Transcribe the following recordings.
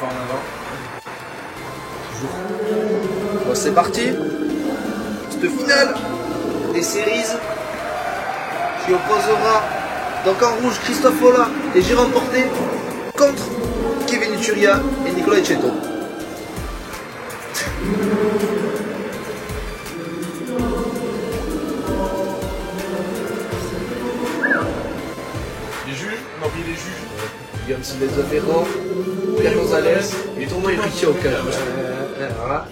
pas en avant. Toujours. Bon, c'est parti. Cette finale des séries qui opposera donc en rouge Christophe Ola et Jérôme Porté contre Kevin Ituria et Nicolas Ecceto. Les juges, on a oublié les juges. Guillaume Silvestre Ferro, Pierre Gonzalez, et tournoi est pris au calme. Voilà.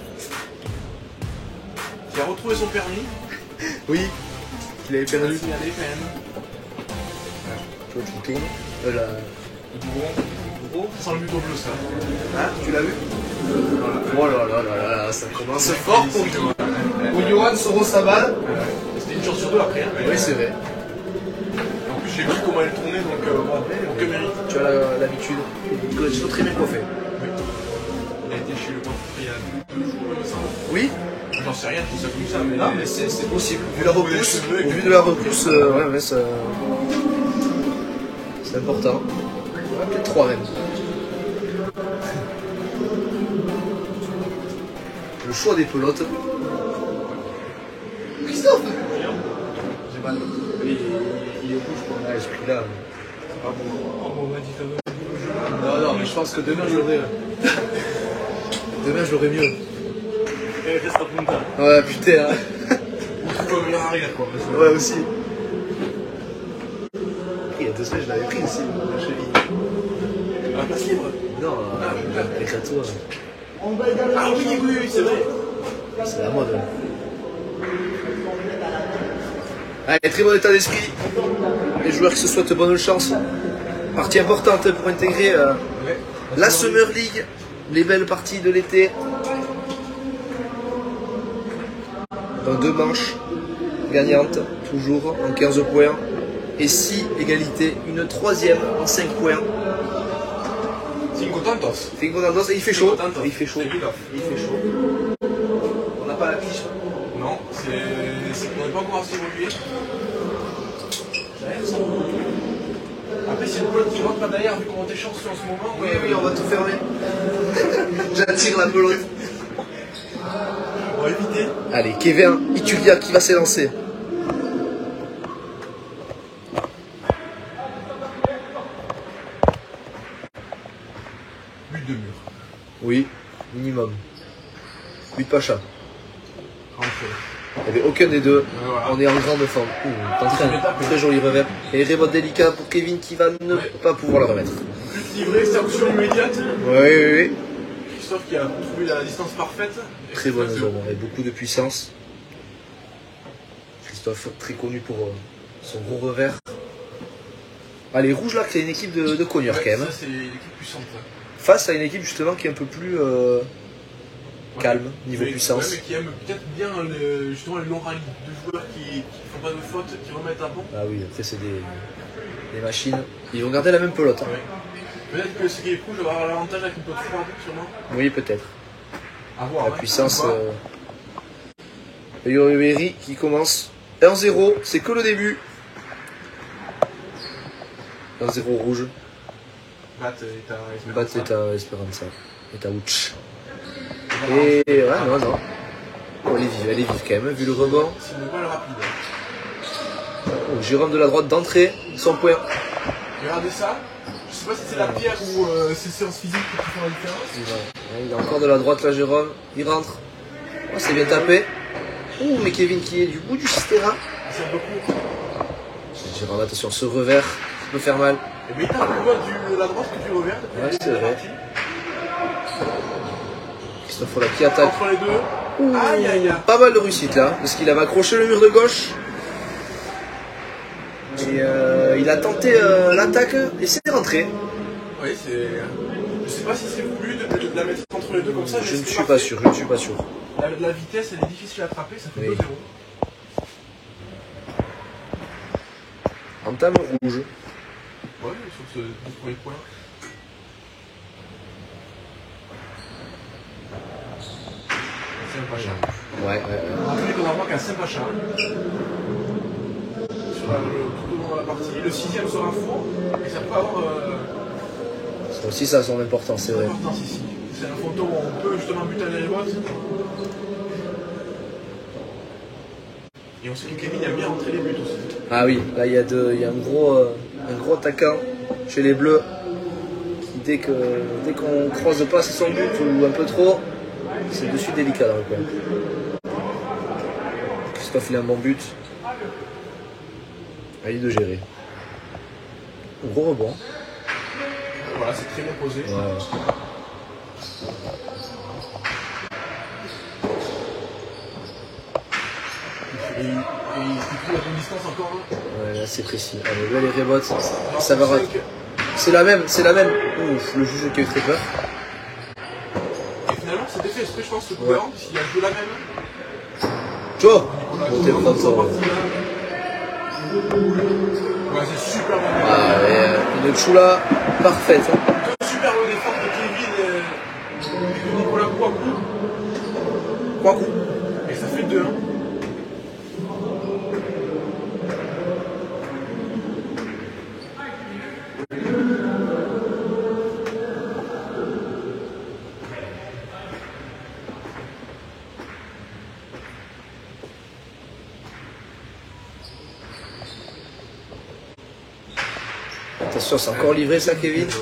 Qui a retrouvé son permis. Oui, il avait perdu. Signalé quand même. Tu vois, tu tournes. Là. Gros, sans le but au bleu ça. Ah, tu l'as vu? Voilà. Oh là là là là, ça commence fort pour qui? Pour Johan Soro-Sabal. C'était une chance sur deux après. Hein, Oui, c'est vrai. En plus, j'ai vu comment elle tournait, donc aucun mérite. Tu as l'habitude. Nicolas Ecceto très bien coiffé. Oui. Il a été chez le coiffeur il y a 2 jours, il me semble. Oui? J'en sais rien, je trouve ça comme ça, mais. Ah, mais c'est possible. Vu la repousse, au vu de la repousse, ouais, ça... c'est important. Ouais, peut-être 3 même. Le choix des pelotes. Christophe! J'ai mal. Il est rouge pour moi, ce prix-là. Ah bon, on m'a dit Non, mais je pense que demain je l'aurai. Demain je l'aurai mieux. Et reste à punta. Ouais, putain. On peut venir arrière quoi. Parce que... Ouais, aussi. Il y a 2 semaines, je l'avais pris aussi, la cheville. La place libre. Non, avec la tour. Ah oui, c'est vrai. C'est la mode. Allez, très bon état d'esprit. Les joueurs qui se souhaitent bonne chance. Partie importante pour intégrer la Summer League, les belles parties de l'été. Dans 2 manches gagnantes, toujours en 15 points. Et 6 égalités, une 3e en 5 points. Cinco tantos. Cinco tantos, et il fait chaud. Tantos. Il fait chaud. Il fait chaud. On n'a pas la fiche. Non, c'est qu'on n'est pas encore assez évolué. Après, c'est une pelote qui rentre pas derrière, vu comment t'es chanceux en ce moment. Oui, on va tout fermer. J'attire la pelote. On va éviter. Allez, Kevin Ituria qui va s'élancer. But de mur. Oui, minimum. 8 Pacha. Rentré. Il n'y avait aucun des deux. Voilà. On est en grande forme. Très joli revers. Et rebote délicat pour Kevin qui va ne pas pouvoir le remettre. But livré, sanction immédiate. Oui. Christophe qui a trouvé la distance parfaite. Très bonne zone, avec beaucoup de puissance. Christophe, très connu pour son gros revers. Ah, les rouges là, c'est une équipe de cogneurs quand même. Ça, c'est l'équipe puissante. Face à une équipe justement qui est un peu plus calme niveau puissance. Ouais, mais qui aime peut-être bien justement les longs rallyes de joueurs qui font pas de fautes, qui remettent à bon. Ah oui, après c'est des machines. Ils vont garder la même pelote. Hein. Ouais. Peut-être que ce qui est rouge va avoir l'avantage avec une pelote froide, sûrement. Oui, peut-être. À voir. La puissance. Yorueri qui commence 1-0, c'est que le début. 1-0 rouge. Bat est à Esperanza. Est à Ouch. Et ouais, non. Oh, elle est vive quand même, vu le rebond. C'est une balle rapide. Oh, Jérôme de la droite d'entrée, son point. Regardez ça. Je sais pas si c'est la pierre ou c'est séance physique qui fait la différence. Il est encore de la droite là, Jérôme. Il rentre. Oh, c'est bien tapé. Ouh, mais Kevin qui est du bout du Sistera. C'est un peu court. Jérôme, attention, ce revers, ça peut faire mal. Mais il tape plus loin de la droite que du revers. Ouais, c'est vrai. Christophe Ola qui attaque. Entre les deux. Aïe. Pas mal de réussite là, parce qu'il avait accroché le mur de gauche. Et il a tenté l'attaque et c'est rentré. Oui, c'est. Je sais pas si c'est voulu de la mettre entre les deux comme ça. Je ne suis pas sûr. La vitesse, elle est difficile à attraper, ça fait 2-0. Entame rouge. Ouais, sur ce premier point. Saint-Pacha. Ouais. On rappelle qu'on a manqué à Saint-Pacha. Tout au long de la partie. Le 6ème sera faux. Et ça peut avoir. Aussi, ça a son importance, c'est vrai. Importance ici. C'est un fantôme où on peut justement buter les rebots. Et on sait que Kevin aime bien rentrer les buts aussi. Ah oui, là il y a un gros attaquant chez les Bleus qui dès qu'on croise pas c'est son but ou un peu trop, c'est de suite délicat dans le coin. Christophe il a un bon but. À lui de gérer. Gros rebond. Voilà, c'est très bien posé. Ouais. Et il trouve la bonne distance encore. Hein. Ouais, là c'est précis. Allez, là les rebots, ça va rater. C'est la même. Ouf, le juge qui a eu très peur. Et finalement, c'était fait exprès, je pense, ce coup d'avant, parce qu'il a joué la même. Tu vois, on t'est content. Ouais, c'est super bien. Ah, et une choula parfaite. Hein. Super bonne défense de Kevin et de Nicolas Kouakou. Kouakou. Et ça fait 2-1. Attention, c'est encore livré ça, Kevin. Ouais.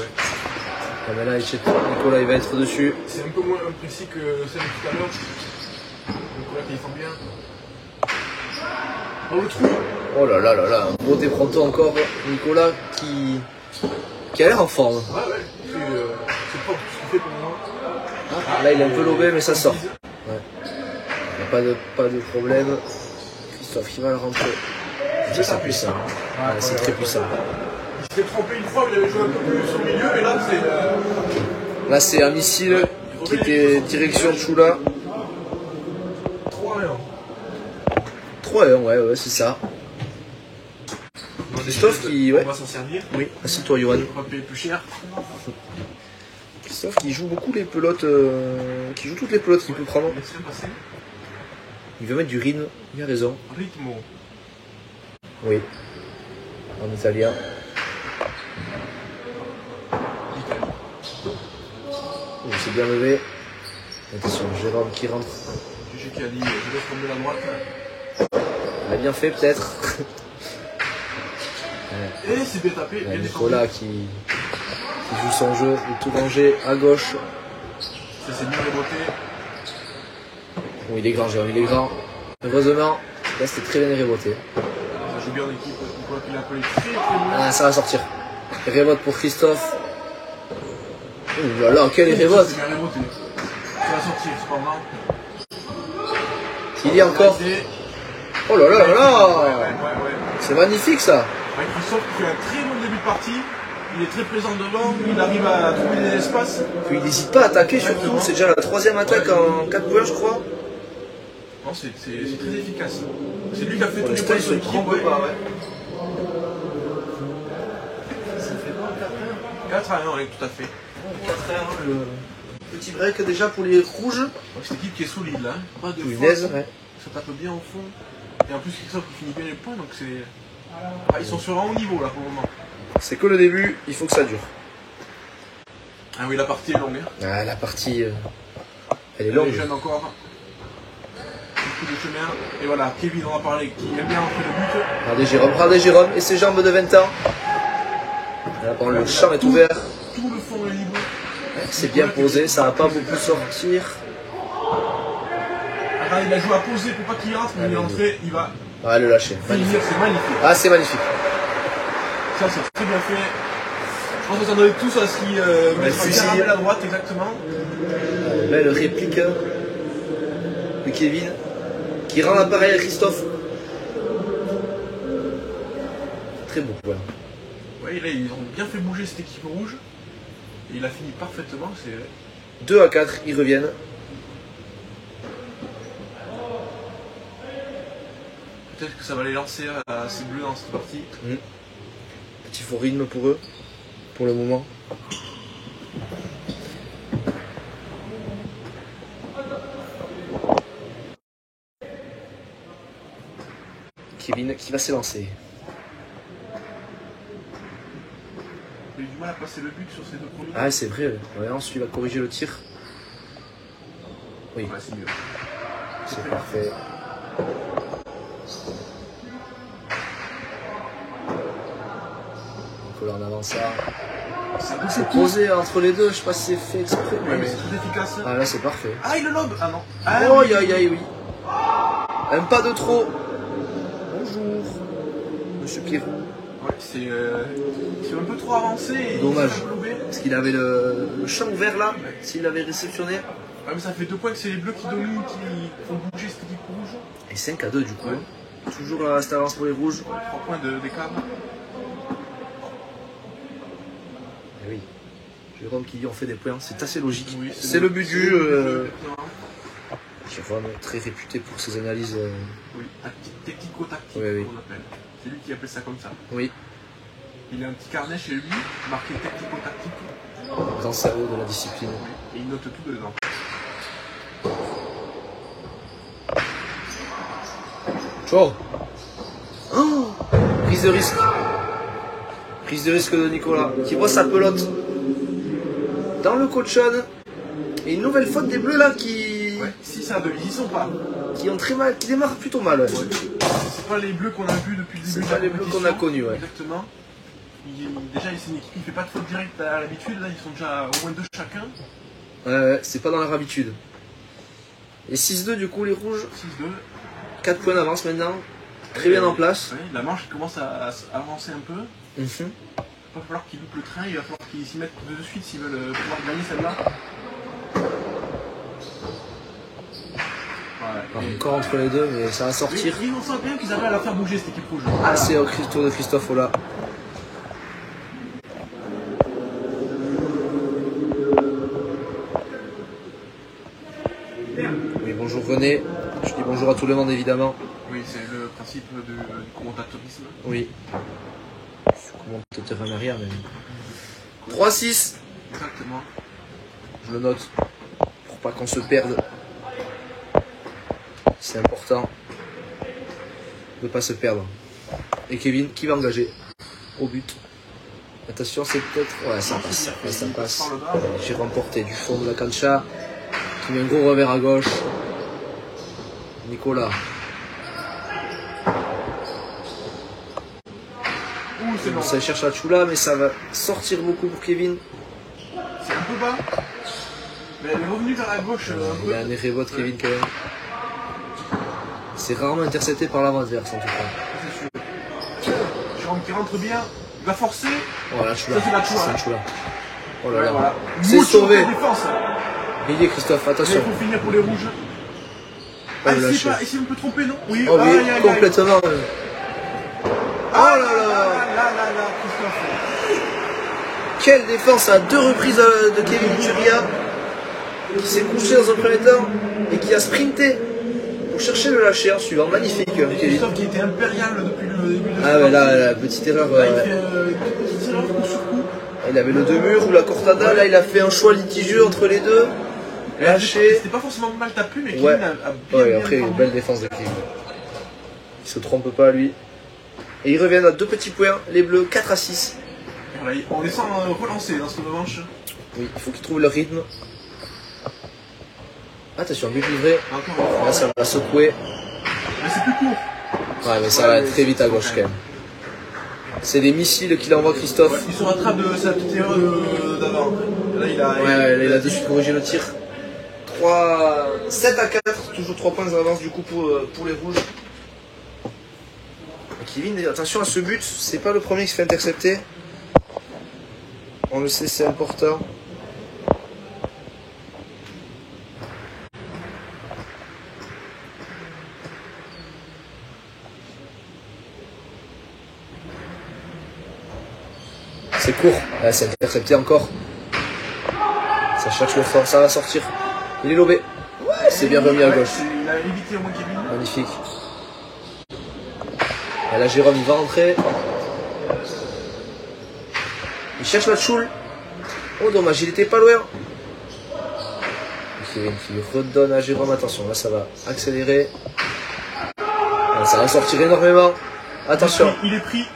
Ah, mais là, Nicolas il va être dessus. C'est un peu moins précis que celle de tout à l'heure. Nicolas qui défend bien. Dans le trou. Oh là là là là, un gros dépronto encore. Nicolas qui a l'air en forme. Ouais, c'est propre tout ce qu'il fait pour moi. Ah, là, il est un peu lobé, mais ça sort. Ouais. Il n'y a pas de problème. Christophe qui va le rentrer. C'est puissant. Ouais, c'est très puissant. Il s'est trompé une fois, il avait joué un peu plus au milieu, mais là c'est. Là, c'est un missile qui était direction Choula. 3-1. 3-1, ouais, c'est ça. Christophe qui. Ouais. On va s'en servir. Oui, assieds-toi, Johan. On va payer plus cher. Christophe qui joue beaucoup les pelotes. Qui joue toutes les pelotes qu'il peut prendre. Laisse rien passer. Il veut mettre du rythme, il a raison. Ritmo. Oui. En italien. Il s'est bien levé. Attention, Jérôme qui rentre. Gégé qui a dit je laisse tomber la droite. Il a bien fait peut-être. Et c'est bien tapé. Il y a Bien Nicolas qui joue son jeu de tout danger à gauche. Ça c'est bien reboté. Bon, il est grand, Jérôme, il est grand. Heureusement, là c'était très bien reboté. Ça joue bien en équipe. Nicolas qui l'a appelé très bien. Ah, ça va sortir. Révote pour Christophe. Oh là là, quel révote. C'est bien reboté. Ça va sortir, c'est pas mal. Il y a encore. Oh là là là là. Ouais. C'est magnifique ça. Ouais, Christophe qui fait un très bon début de partie. Il est très présent devant, il arrive à trouver des espaces. Puis il n'hésite pas à attaquer surtout. C'est déjà la 3e attaque en 4 points, je crois. Non, c'est très efficace. C'est lui qui a fait tous les l'instant, points il sur se l'équipe. trompe pas, ouais. Ça fait pas 4-1, oui, tout à fait. 4-1, le petit break déjà pour les rouges. Ouais, c'est une équipe qui est solide là. Hein. Pas de Punaise, faute. ouais. Ça tape bien au fond. Et en plus, Christophe qui finit bien les points, donc c'est. Ah, ils sont sur un haut niveau là pour le moment. C'est que le début, il faut que ça dure. Ah oui, la partie est longue. Hein. Ah, la partie, elle est Elle longue. est jeune encore. Beaucoup de chemin. Et voilà, Kevin, on en a parlé, qui aime bien rentrer le but. Regardez Jérôme et ses jambes de 20 ans. Là, bon, le champ est ouvert. Tout le fond est libre. C'est bien posé, ça va pas beaucoup sortir. Attends, il a joué à poser pour pas qu'il rentre, mais il est rentré, il va Ah, le lâcher. finir, c'est magnifique. Ah, c'est magnifique. Ça, c'est très bien fait. Je pense que ça donne tous à ce qui mettra fusil. bien à la droite, exactement. Belle réplique de Kevin qui rend l'appareil à Christophe. Très beau, voilà. Ouais, là, ils ont bien fait bouger cette équipe rouge. Et il a fini parfaitement. C'est 2-4, ils reviennent. peut-être que ça va les lancer à ces bleus dans cette partie. Petit faux rythme pour eux, pour le moment. Kevin qui va s'élancer. Il a du mal à passer le but sur ces deux premiers. Ah, c'est vrai. Ouais, ensuite, il va corriger le tir. Oui. Ouais, c'est mieux. C'est parfait. Nicolas en avance ça. C'est posé entre les deux, je sais pas si c'est fait exprès. Ouais, mais c'est tout efficace. Ah là, c'est parfait. Ah, il le lobe. Ah non. Ah, Oh, oui. aïe, oui. Un pas de trop. Bonjour, Monsieur Pierrot. Ouais, c'est un peu trop avancé. Et dommage. Il Parce qu'il avait le champ ouvert là, s'il l'avait réceptionné. Ouais, mais ça fait 2 points que c'est les bleus qui dominent, qui font bouger cette équipe rouge. Et 5-2 du coup. Ouais. Toujours cette avance pour les rouges. 3 points d'écart. Et oui. Jérôme qui dit on fait des points, c'est assez logique. Oui, c'est le but du jeu. Non. Jérôme, très réputé pour ses analyses. Oui, technico-tactique, oui. qu'on appelle. C'est lui qui appelle ça comme ça. Oui. Il a un petit carnet chez lui, marqué technico-tactique. Grand cerveau de la discipline. Oui. Et il note tout dedans. Ciao. Oh, prise de risque. Prise de risque de Nicolas, qui voit sa pelote dans le coachon. Et une nouvelle faute des bleus là qui... Ouais, 6-2, ils y sont pas. Qui ont très mal, qui démarrent plutôt mal. Ouais. C'est pas les bleus qu'on a vus depuis le début. C'est pas les bleus qu'on a connus, ouais. Exactement. Déjà, c'est une équipe qui fait pas de faute directe à l'habitude. Là, ils sont déjà au moins 2 chacun. Ouais, c'est pas dans leur habitude. Et 6-2 du coup, les rouges. 6-2. 4 points d'avance maintenant. Très bien en place. Ouais, la manche commence à avancer un peu. Il va falloir qu'ils loupent le train, il va falloir qu'ils s'y mettent de suite s'ils veulent pouvoir gagner celle-là. Ouais, encore entre les deux, mais ça va sortir. On sent bien qu'ils arrivent à la faire bouger cette équipe rouge. Ah, c'est au tour de Christophe Ola. Oui, bonjour René. Je dis bonjour à tout le monde évidemment. Oui, c'est le principe du commentateurisme. Oui. Je suis commentateur en arrière, mais. 3-6. Exactement. Je le note. Pour pas qu'on se perde. C'est important de ne pas se perdre. Et Kevin qui va engager au but. Attention, c'est peut-être... Ouais, ça passe. Ouais, ça passe. J'ai remporté du fond de la cancha. Qui met un gros revers à gauche. Nicolas. C'est bon. Ça cherche la choula, mais ça va sortir beaucoup pour Kevin. C'est un peu bas. Mais elle est revenue vers la gauche. Il a un effet vote, Kevin, quand même. C'est rarement intercepté par l'avant-adverse en tout cas. C'est sûr. Jérôme qui rentre bien, il va forcer. Oh la choula. Ça, c'est la choula. C'est la choula. Oh là là. Voilà. C'est sauvé. Défense. Il est Christophe, attention. Il faut finir pour les rouges. Oh, ici on peut tromper, non? Oui, oh, oui, complètement. Oh là là, Christophe. Quelle défense à 2 reprises de Kevin Turia, qui s'est couché dans un premier temps et qui a sprinté pour chercher le lâcher en suivant. Magnifique, Kevin. Christophe qui était impérial depuis le début de Ah ouais, là, la petite erreur. Là, il fait une petite erreur coup sur coup. Il avait le 2 murs ou la cortada, là il a fait un choix litigieux entre les deux. Lâché. C'était pas forcément mal tapé, mais Kevin ouais. a bien après, une belle défense de Kevin. Il se trompe pas, lui. Et ils reviennent à 2 petits points, les bleus, 4-6. Voilà, on les sent relancés dans cette manche. Oui, il faut qu'ils trouvent leur rythme. Attention, but livré. Encore là, ça va secouer. Mais c'est plus court. Ouais, mais ça va très vite à gauche quand même. C'est des missiles qu'il envoie Christophe. Ouais, il se rattrape de sa petite erreur d'avant. Là, il a de suite corrigé le tir. 7-4, toujours 3 points d'avance du coup pour les rouges. Kevin, attention à ce but, c'est pas le premier qui se fait intercepter. On le sait, c'est important. C'est court, c'est intercepté encore. Ça cherche le fort, ça va sortir. Il est lobé. Ouais, c'est bien remis à gauche. Il a évité au moins Kevin. Magnifique. Et là, Jérôme, il va rentrer. Il cherche la choule. Oh, dommage, il était pas loin. Kevin qui redonne à Jérôme. Attention, là, ça va accélérer. Là, ça va sortir énormément. Attention. Il est pris.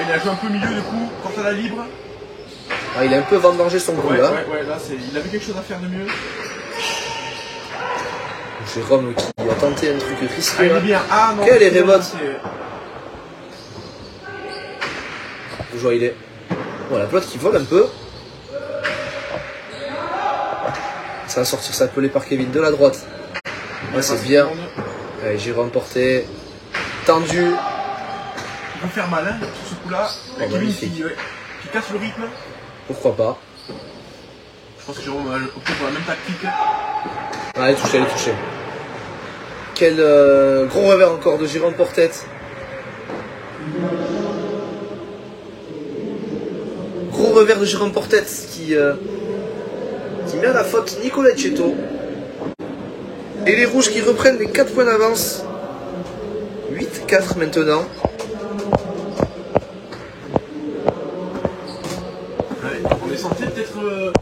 Il a joué un peu au milieu, du coup, quand à la libre. Ah, il a un peu vendangé son coup Ouais, là. ouais, là, il avait quelque chose à faire de mieux. Jérôme qui a tenté un truc risqué. Ah, il est bien. Ah non. Quel est Rebot? Toujours il est. Bon, la pelote qui vole un peu. Ça va sortir, ça appelé par Kevin de la droite. Ouais, c'est bien. Allez, Jérôme porté. Tendu. Il peut faire mal hein, sur ce coup-là. Kevin qui casse le rythme. Pourquoi pas. Je pense que Jérôme va opter pour la même tactique. Ah, elle est touchée, elle est touchée. Quel gros revers encore de Jérôme Portette. Gros revers de Jérôme Portette qui met à la faute Nicolas Cheto. Et les rouges qui reprennent les 4 points d'avance. 8-4 maintenant. On est censé peut-être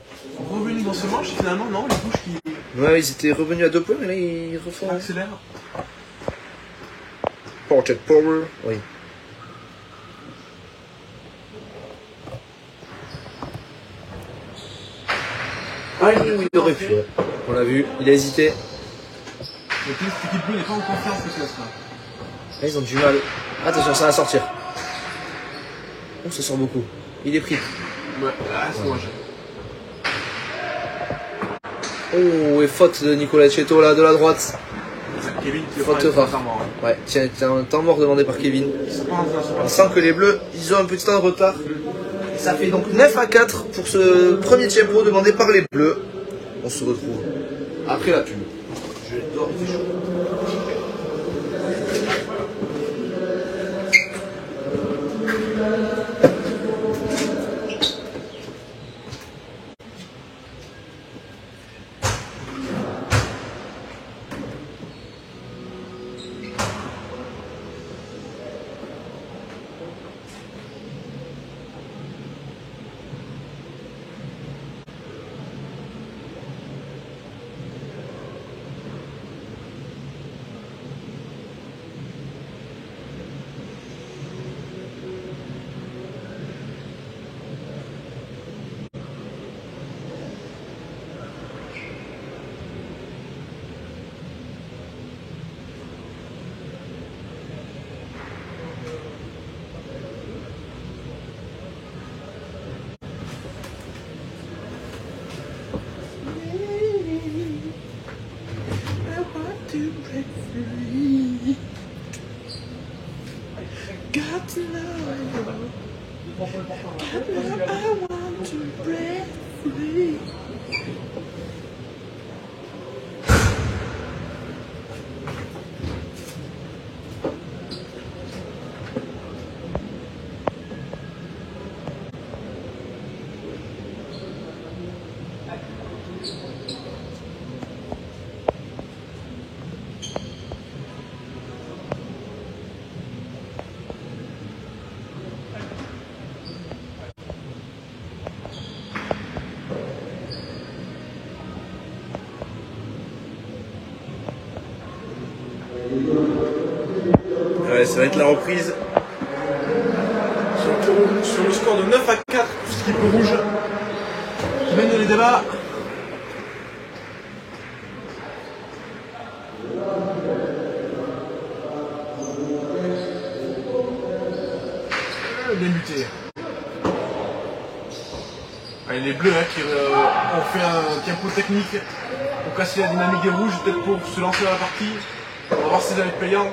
revenir dans ce match, finalement, non? Les rouges qui Ouais, ils étaient revenus à 2 points, mais là ils refont. accélèrent. Portrait Power, oui. Ah oui, il aurait pu. On l'a vu, il a hésité. Donc cette équipe bleue n'est pas en confiance peut-être. Là, ils ont du mal. Attention, ça va sortir. Oh, ça sort beaucoup. Il est pris. Ouais, c'est dommage. Oh, et faute de Nicolas Cheto là, de la droite. Kevin qui Faute rare. Ouais, tiens, un temps mort demandé par Kevin. On sent que les bleus, ils ont un petit temps de retard. Et ça fait donc 9-4 pour ce premier tempo demandé par les bleus. On se retrouve après la pub. Je dors, il fait chaud. Ouais, ça va être la reprise. Sur le score de 9-4 pour cette équipe rouge qui mène les débats. Bien buté. Allez, les bleus hein, qui ont fait un tempo technique pour casser la dynamique des rouges, peut-être pour se lancer dans la partie. On va voir si ça va être payant.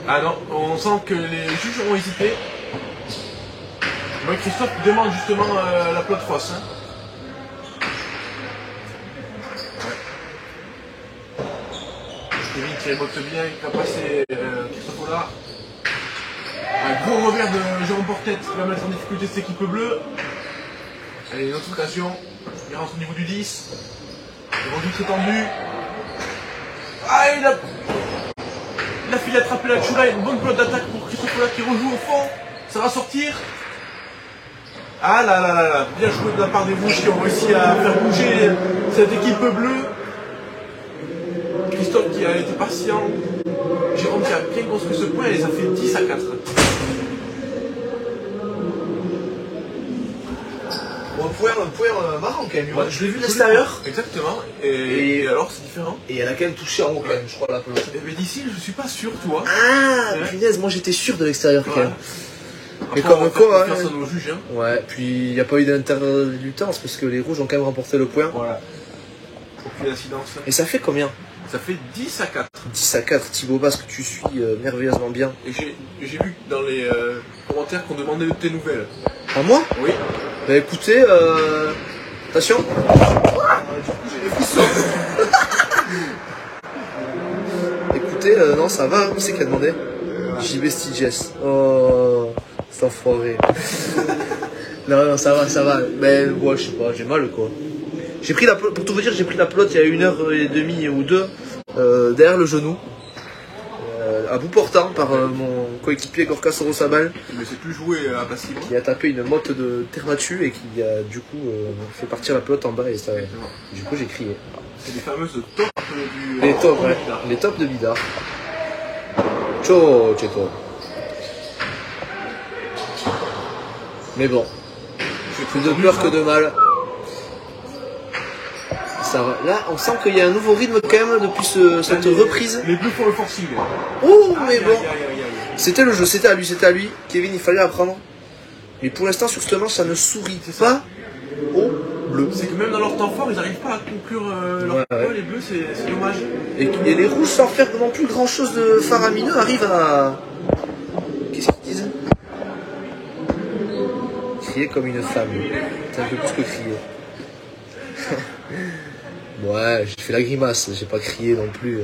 Ah non, on sent que les juges ont hésité. Moi, Christophe demande justement la pelote fausse. Hein. Ouais. Kevin qui rébote bien, qui va passer Christophe là. Un gros revers de Jérôme Portette qui va mettre en difficulté cette équipe bleue. Allez, une autre occasion. Il rentre au niveau du 10. Le rendu très tendu. Ah, il a failli attraper la Chula, une bonne pelote d'attaque pour Christophe là qui rejoue au fond. Ça va sortir. Ah là là là là, bien joué de la part des rouges qui ont réussi à faire bouger cette équipe bleue. Christophe qui a été patient. Jérôme qui a bien construit ce point et ça fait 10-4. point marrant quand même. Ouais, Je l'ai vu de l'extérieur. Exactement. Et alors, c'est différent. Et elle a quand même touché en haut quand même, je crois, la pelote. Mais d'ici, je suis pas sûr, tu vois. Ah, Ouais. punaise, moi j'étais sûr de l'extérieur quand même. Après, comme on va quoi, faire hein. ça nos juges, hein. Ouais, puis il n'y a pas eu d'interlutance parce que les rouges ont quand même remporté le point. Voilà. Aucune incidence. Et ça fait combien? Ça fait 10 à 4. 10 à 4, Thibaut Basse, que tu suis merveilleusement bien. Et j'ai vu dans les commentaires qu'on demandait de tes nouvelles. À moi? Oui. Bah écoutez, attention. Du coup, j'ai des frissons. Écoutez, non, ça va, qui c'est qui a demandé? JB Stiges. Oh, c'est enfoiré. Non, ça va. Mais ouais, je sais pas, j'ai mal quoi. J'ai pris la pelote, pour tout vous dire, j'ai pris la pelote il y a 1h30 ou 2 derrière le genou. À bout portant par mon coéquipier Gorka Sorosabal. Mais c'est plus joué à passe libre. Qui a tapé une motte de terre battue et qui a du coup fait partir la pelote en bas et ça, du coup j'ai crié. C'est les fameuses tops du. Les tops, ouais. Les tops de Bidar. Ciao, Cheto. Mais bon, plus de peur que de mal. Ça va. Là, on sent qu'il y a un nouveau rythme quand même depuis cette reprise. Les bleus font le forcing. Oh, mais bon. Aïe. C'était le jeu, c'était à lui. Kevin, il fallait apprendre. Mais pour l'instant, sur ce match, ça ne sourit pas au bleu. C'est que même dans leur temps fort, ils n'arrivent pas à conclure leur Ouais. Les bleus, c'est dommage. Et les rouges, sans faire non plus grand chose de faramineux, arrivent à. Qu'est-ce qu'ils disent? Crier comme une femme. C'est un peu plus que crier. Ouais, j'ai fait la grimace, j'ai pas crié non plus.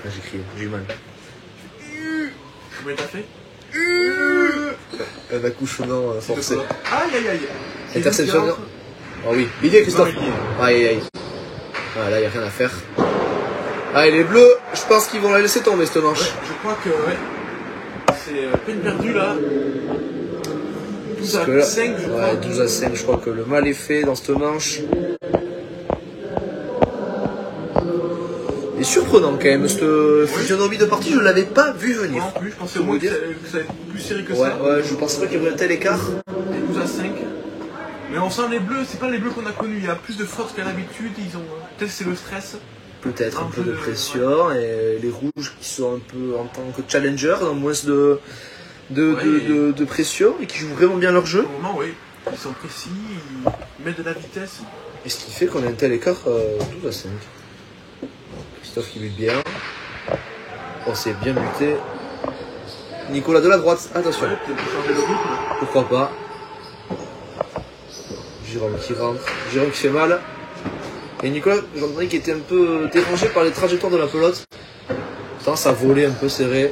J'ai crié, j'ai eu mal. Combien t'as fait? Un accouchement forcé. Aïe. Interception. Oh oui, Billy Christophe. Non, Aïe. Ah, là, il n'y a rien à faire. Ah, et les bleus, je pense qu'ils vont la laisser tomber cette manche. Ouais, je crois que c'est peine perdue là. 12 Parce que à là, 5, je crois. ouais, 12 à 5, je crois que le mal est fait dans cette manche. Et surprenant quand même, cette physionomie de partie, je ne l'avais pas vu venir. Non plus, je pensais au moins que ça allait être plus serré que ça. Ouais, je pensais pas qu'il y avait un tel écart. Et 12 à 5. Mais on sent les bleus, c'est pas les bleus qu'on a connus, il y a plus de fautes qu'à l'habitude, ils ont. Peut-être c'est le stress. Peut-être un Un peu peu de pression, et les rouges qui sont un peu en tant que challenger, dans moins de pression, et qui jouent vraiment bien leur jeu. Au moment, oui, ils sont précis, ils mettent de la vitesse. Et ce qui fait qu'on a un tel écart 12 à 5. Christophe qui bute bien. Oh, c'est bien buté. Nicolas de la droite, attention. Ouais, peut-être changer le rythme. Pourquoi pas. Jérôme qui rentre. Jérôme qui fait mal. Et Nicolas, j'entendais qu'il était un peu dérangé par les trajectoires de la pelote. Pourtant, ça volait un peu serré.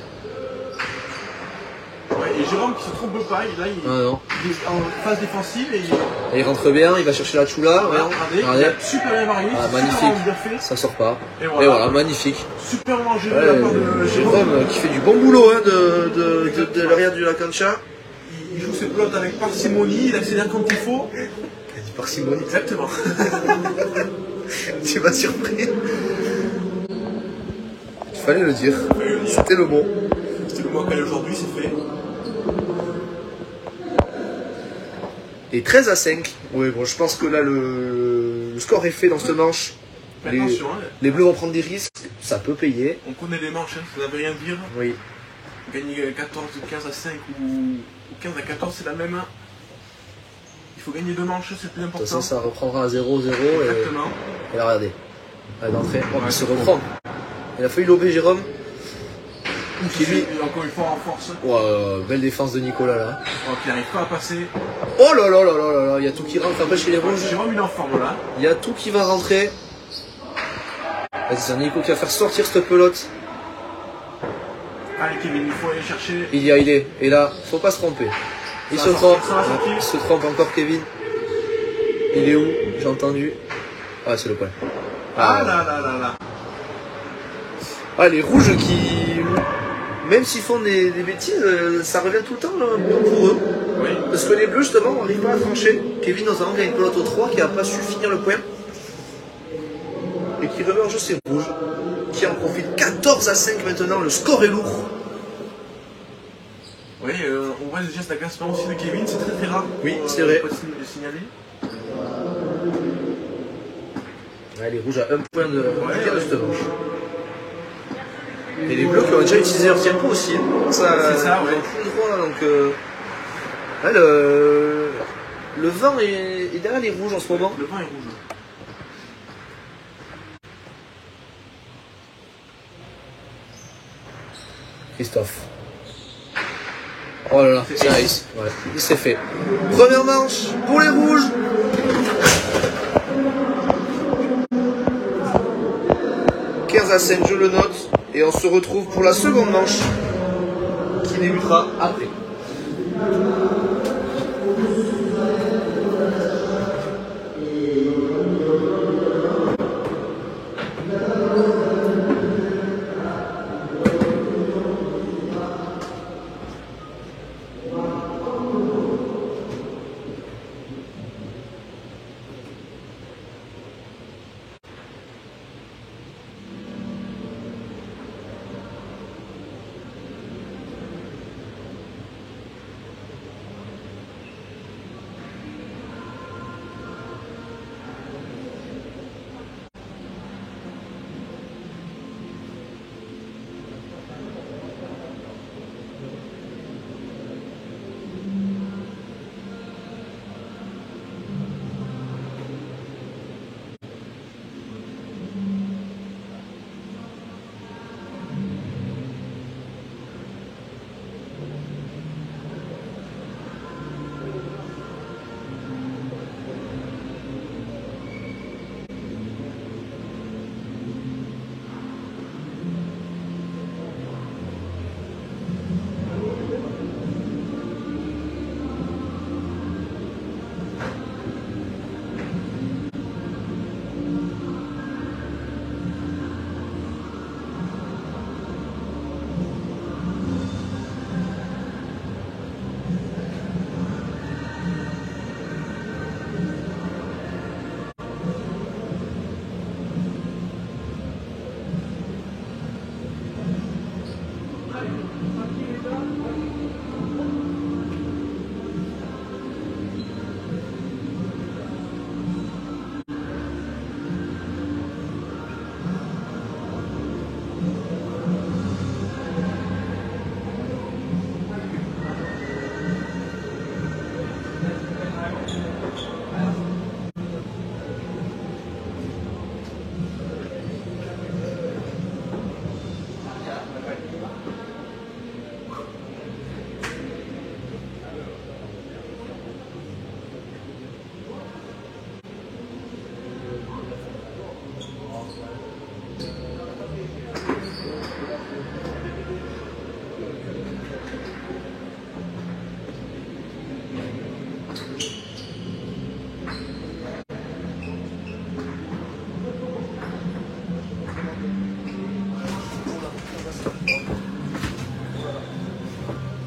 Ouais, et Jérôme qui se trompe pas, là il Non. il est en phase défensive et Et il rentre bien, il va chercher la chula. regardez, il a super bien marié, Ah, super magnifique. bien fait. Ça sort pas. Et Et voilà. voilà, magnifique. Super bien géré Ouais, de la part de Jérôme. Jérôme qui fait du bon boulot hein, de l'arrière de la cancha. Il joue ses pelotes avec parcimonie, il accélère quand il faut. Il a dit parcimonie. Exactement. Tu m'as surpris. Il fallait le dire. C'était le mot. C'était le mois qu'elle est aujourd'hui, c'est fait. Et 13 à 5. Oui, bon, je pense que là, le score est fait dans cette manche. Mais Les, attention, hein, les bleus vont prendre des risques. Ça peut payer. on connaît les manches, hein, ça ne veut rien dire. Oui. Gagner 14, 15 à 5 ou 15 à 14, c'est la même. Hein. Il faut gagner deux manches, c'est le plus De toute important. façon, ça reprendra à 0-0. Exactement. Et là, regardez. À l'entrée. Oh, il se reprend. Il a failli lober Jérôme. Qui lui. Et encore une fois en force. Oh, belle défense de Nicolas là. Oh, qui n'arrive pas à passer. Oh là là là là là là. Il y a tout qui rentre après chez les rouges. Jérôme, il est en forme là. Il y a tout qui va rentrer. C'est Nico qui va faire sortir cette pelote. Allez, Kevin, il faut aller chercher. Il est. Et là, faut pas se tromper. Il Ça se va trompe. sortir, ça va sortir. Il se trompe encore, Kevin. Il est où? J'ai entendu. Ah, c'est le point. Ah là là là là. Ah, les rouges qui. Même s'ils font des bêtises, ça revient tout le temps là, pour eux. Oui. Parce que les bleus, justement, n'arrivent pas à trancher. Kevin, notamment, gagne une pelote au 3 qui n'a pas su finir le point. Et qui remet en jeu ses rouges. Qui en profite 14 à 5 maintenant. Le score est lourd. Oui, on voit déjà la classement aussi de Kevin, c'est très très rare. Oui, c'est vrai. Faut le signaler. Ouais, les rouges à un point de cette manche. Et les bleus qui ont déjà utilisé leur tempo aussi. C'est ça, ouais. Tout droit, donc, ouais, le vent est derrière les rouges en ce moment. Le vent est rouge. Christophe. Oh là là, c'est nice. Ouais, il s'est fait. Première manche pour les rouges. À 5, je le note, et on se retrouve pour la seconde manche qui débutera après.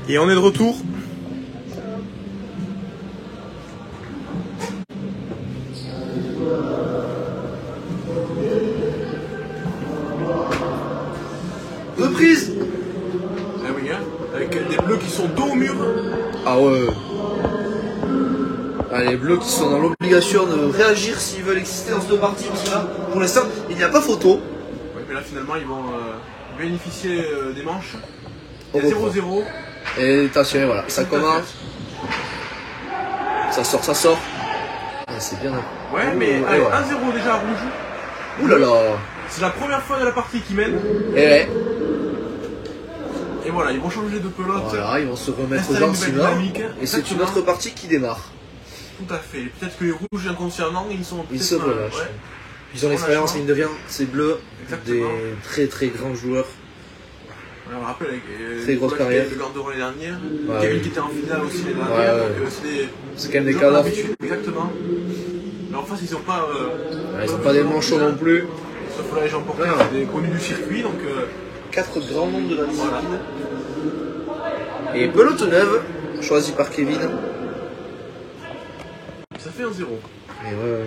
Et on est de retour. Reprise. Ah oui, hein, avec des bleus qui sont dos au mur. Ah ouais. Ah, les bleus qui sont dans l'obligation de réagir s'ils veulent exister dans cette partie, parce que là, pour l'instant, il n'y a pas photo. Ouais, mais là finalement ils vont bénéficier des manches. Il y a 0-0. Et attention, voilà, ça commence. Ça sort. Ah, c'est bien. Ouais, mais allez, 1-0 déjà à rouge. Ouh là là. C'est la première fois de la partie qu'ils mènent. Et ouais. Et voilà, ils vont changer de pelote. Voilà, ils vont se remettre Installer une nouvelle gentiment. dynamique. Et c'est une autre partie qui démarre. Tout à fait. Peut-être que les rouges inconsciemment, ils sont. Ils se relâchent. Ouais. Ils ont l'expérience, mine de rien. C'est bleu. Exactement. Des très très grands joueurs. On rappelle avec très grosse carrière. Le Gandoro l'année dernière. Ouais, Kevin qui était en finale aussi l'année dernière. Ouais. C'est quand même des cadors. Exactement. Mais en face, ils n'ont pas. Ils n'ont pas des manchots non plus. Sauf là, les gens portés, des connus du circuit. Donc, 4 grands noms de la discipline. Voilà. Et pelote neuve, choisie par Kevin. Ça fait 1-0. Et ouais.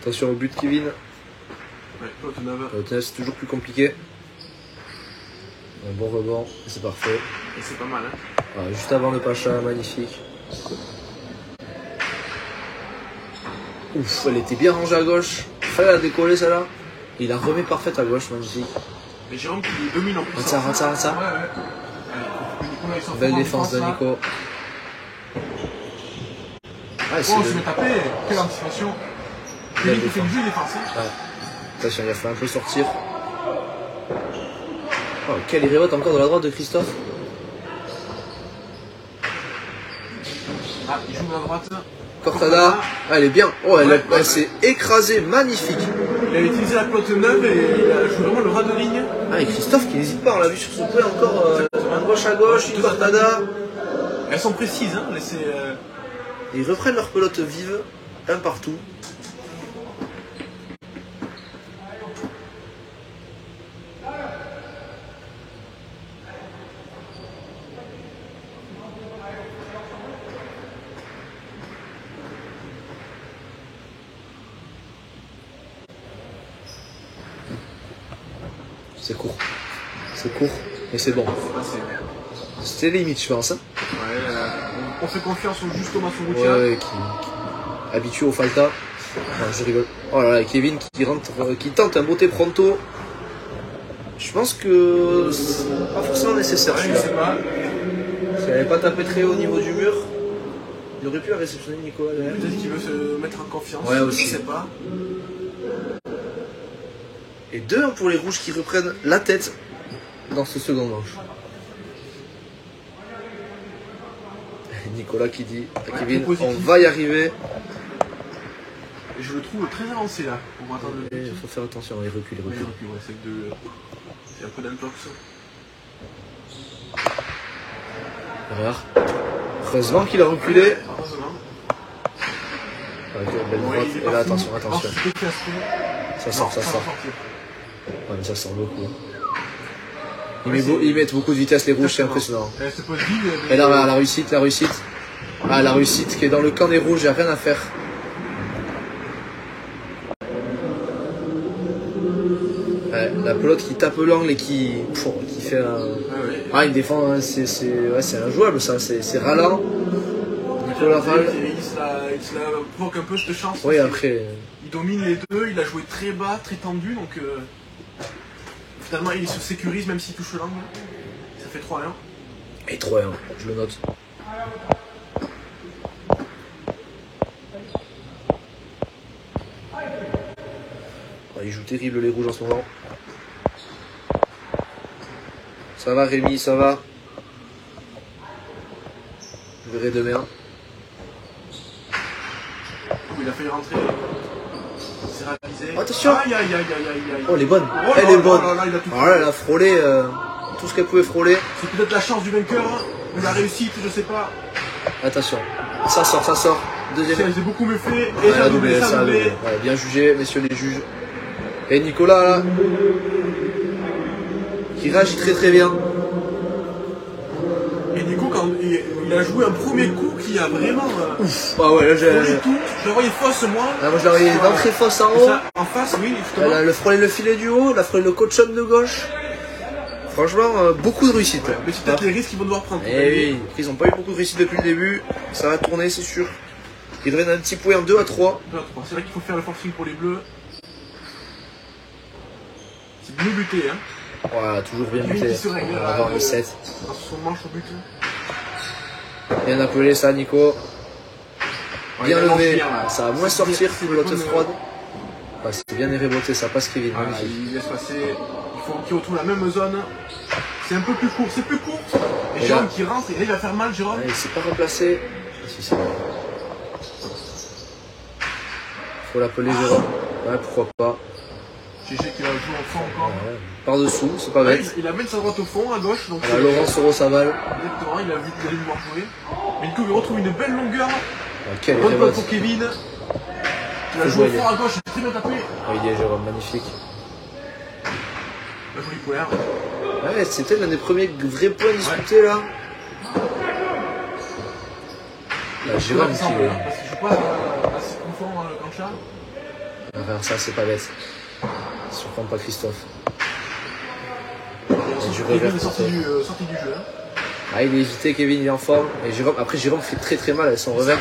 Attention au but, Kevin. Ouais, pelote neuve. Pelote neuve, c'est toujours plus compliqué. Un bon rebond, c'est parfait. Et c'est pas mal, hein. Ouais, juste avant le Pacha, magnifique. Ouf, elle était bien rangée à gauche. Fallait la décoller celle-là. Il la remet parfaite à gauche, magnifique. Mais Jérôme qui domine en plus. Rate ça. Ouais, ouais. Nicolas, il s'en Belle fout en défense de là. Nico. Ah, Oh, on se met tapé. Quelle anticipation. Belle Kevin qui fait le défense. jeu défensif. Ouais. Attention, il a fait un peu sortir. Oh, quelle irévote encore de la droite de Christophe. Ah, il joue de la droite. Cortada. Ah, elle est bien. Oh, elle s'est écrasée. Magnifique. Il avait utilisé la pelote neuve et il a joué vraiment le ras de ligne. Ah, et Christophe qui n'hésite pas. On l'a vu sur ce play encore. Un gauche à gauche, une Cortada. Elles sont précises, hein. Ils reprennent leur pelote vive. Un partout. C'est court, mais c'est bon. C'était limite, je pense. Hein. Ouais, on fait confiance au juste Thomas Sourroutia. Ouais, qui habitué au Falta. Non, je rigole. Oh là là, Kevin qui rentre, qui tente un beauté pronto. Je pense que c'est pas forcément nécessaire. Ouais, je sais pas. S'il n'avait pas tapé très haut au niveau du mur, il aurait pu la réceptionner Nicolas. Peut-être qu'il veut se mettre en confiance. Ouais, aussi. Je sais pas. Et 2-1 pour les rouges qui reprennent la tête dans ce second manche. Nicolas qui dit à Kevin, on va y arriver. Et je le trouve très avancé là. Pour attendre le Il faut faire attention, il recule. Ouais, c'est un peu d'intox. Regarde. Heureusement qu'il a reculé. Heureusement. Ok, belle droite. Et là, attention. Ça sort. Ouais, mais ça sort beaucoup. Ils mettent beaucoup de vitesse les rouges, c'est impressionnant. Et là, la réussite. Ah, la réussite qui est dans le camp des rouges, il n'y a rien à faire. Ouais, la pelote qui tape l'angle et qui fait un... Ah, il défend, hein, c'est injouable ça, c'est ralent. Nicolas Ral. Il se la provoque un peu cette chance. Oui, après... Il domine les deux, il a joué très bas, très tendu, donc... Finalement, il se sécurise même s'il touche l'angle. Ça fait 3-1. Et 3-1, je le note. Ils jouent terrible les rouges en ce moment. Ça va Rémi, ça va. Je verrai demain. Il a failli rentrer. C'est ravisé. Attention. Aïe. Oh, elle est bonne. Oh, elle est bonne. Là, il a tout fait. Alors là, elle a frôlé tout ce qu'elle pouvait frôler. C'est peut-être la chance du vainqueur, ou la réussite, je sais pas. Attention. Ça sort. Deuxième. C'est beaucoup mieux fait. Et ça a doublé. Ouais, bien jugé, messieurs les juges. Et Nicolas, là, qui réagit très bien. Et du coup, quand il a joué un premier coup qui a vraiment... Ah ouais, là, je la voyais fausse, moi. Ah, moi, je la voyais d'entrée fausse en haut. Ça, en face, oui, justement. Elle a le frôlé le filet du haut, elle a frôlé le coach de gauche. Franchement, beaucoup de réussite. Ouais, mais c'est peut-être les risques qu'ils vont devoir prendre. Eh oui, ils n'ont pas eu beaucoup de réussite depuis le début. Ça va tourner, c'est sûr. Ils devraient un petit point en 2 à 3. C'est vrai qu'il faut faire le forcing pour les bleus. C'est bien buté, hein. Voilà, toujours bien Lui buté. qui se règle, On va avoir le 7. dans son manche au but. Bien appelé ça, Nico. Bien il levé. bien, là. Ça va moins sortir que l'autre froide. Ouais, c'est bien réboté, ça passe Kevin. Voilà, Magnifique. il laisse passer. Il faut qu'il retrouve la même zone. C'est un peu plus court, c'est plus court. Et Et Jérôme là- qui rentre, il va faire mal, Jérôme. Ouais, il s'est pas remplacé. Si, c'est bon. Faut l'appeler Jérôme. Ouais, pourquoi pas. GG qui va jouer au fond encore. Ouais. Par-dessous, c'est pas Ouais, bête. il amène sa droite au fond, à gauche. Donc Voilà, Laurent Soro-Saval. exactement, il a vu qu'il allait devoir jouer. Mais du coup, il retrouve une belle longueur. Quelle Bonne balle révolte. pour Kevin. Il a Faut joué jouer, fort à gauche, il a très bien tapé. Ouais, il est Jérôme, magnifique. La jolie poire. Ouais, c'était l'un des premiers vrais points disputés là. Là, Jérôme qui Parce qu'il joue pas assez profond dans le cancha. Enfin, ça, c'est pas bête. Surprends pas Christophe. Kevin est sorti du jeu. Hein. Ah, il est évité, Kevin, il est en forme. Et Jérôme, après, Jérôme fait très très mal avec son revers.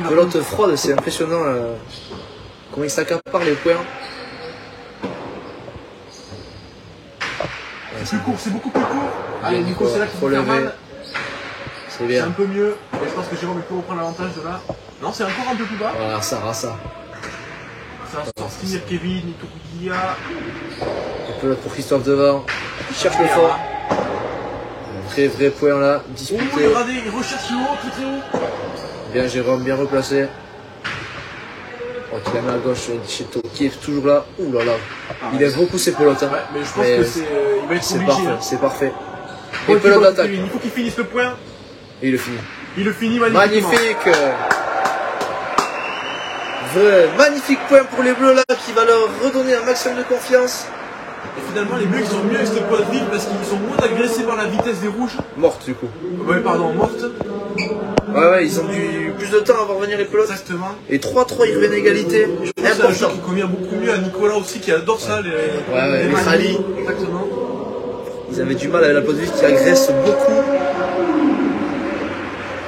Pelote froide, c'est impressionnant comment il s'accapare les points. C'est plus court, c'est beaucoup plus court. Allez, Nico, c'est là qu'il faut faire mal. C'est bien. C'est un peu mieux. Et je pense que Jérôme peut reprendre l'avantage de là. Non, c'est encore un peu plus bas. Voilà, ça. Ça va sortir Kevin, Iturguia. Et pelote pour Christophe devant. Il cherche le fond. Un vrai point là, disputé. Oh, il recherche le haut, très très haut. Bien Jérôme, bien replacé. Oh, il a mis à gauche Dichetto qui est toujours là. Ouh là là. Il aime beaucoup ses pelotes. Hein. Ouais, mais je pense que il va être obligé. Parfait, hein. c'est parfait. Et pelote d'attaque. Il faut qu'il finisse le point. Et il le finit. Il le finit magnifiquement. Magnifique. Magnifique point pour les Bleus là qui va leur redonner un maximum de confiance. Et finalement, les Bleus ils sont mieux avec cette pointe vive parce qu'ils sont moins agressés par la vitesse des rouges. Morte du coup. Ouais, pardon, morte. Ouais, ils ont dû plus de temps à voir venir les pelotes. Exactement. Et 3-3, ils reviennent égalité. C'est un jeu qui convient beaucoup mieux à Nicolas aussi qui adore ça, les rallyes. Exactement. Ils avaient du mal avec la pointe vive qui agresse beaucoup.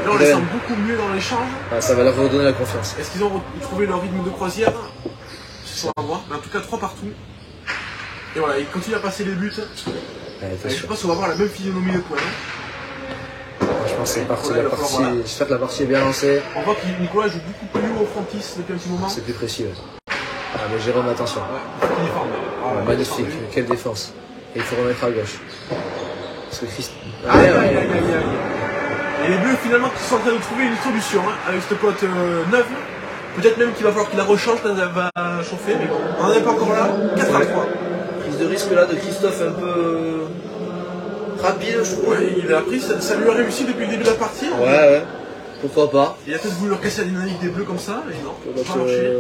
Là, on les sent beaucoup mieux dans l'échange. Ah, ça va leur redonner la confiance. Est-ce qu'ils ont retrouvé leur rythme de croisière? Il faut voir. Mais en tout cas, 3 partout. Et voilà, ils continuent à passer les buts. Je pense qu'on va avoir la même physionomie de points. Je pense que c'est parti. J'espère que la partie est bien lancée. On voit que Nicolas joue beaucoup plus haut au frontis depuis un petit moment. C'est plus précis. Ouais. Ah, mais Jérôme, attention. Ouais, magnifique, quelle défense. Et il faut remettre à gauche. Parce que Christ. Aïe. Et les Bleus finalement qui sont en train de trouver une solution hein, avec cette pote neuve. Peut-être même qu'il va falloir qu'il la rechange quand elle va chauffer, mais bon, on n'en est pas encore là. 4 à 3. Prise de risque là de Christophe un peu rapide, je trouve. Ouais, il a pris, ça lui a réussi depuis le début de la partie. Ouais. Pourquoi pas. Il a peut-être voulu leur casser la dynamique des Bleus comme ça, mais non. Ça va marcher.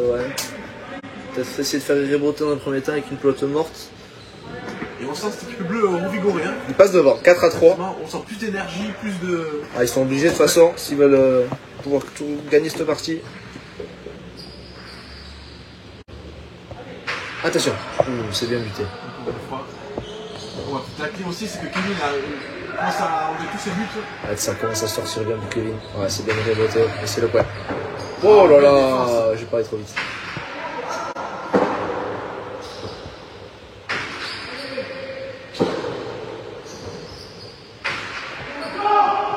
Peut-être essayer de faire rebroter dans le premier temps avec une pelote morte. Et on sent cette équipe bleue revigorée. Hein. Ils passent devant, 4 à 3. On sent plus d'énergie, plus de... Ah, ils sont obligés de toute façon, s'ils veulent pouvoir tout gagner cette partie. Attention, c'est bien buté. On va tacler aussi, c'est que Kevin commence à enlever tous ses buts. Ah, ça commence à sortir bien pour Kevin. Ouais, c'est bien reboté, mais c'est le point. Oh là là, j'ai parlé trop vite.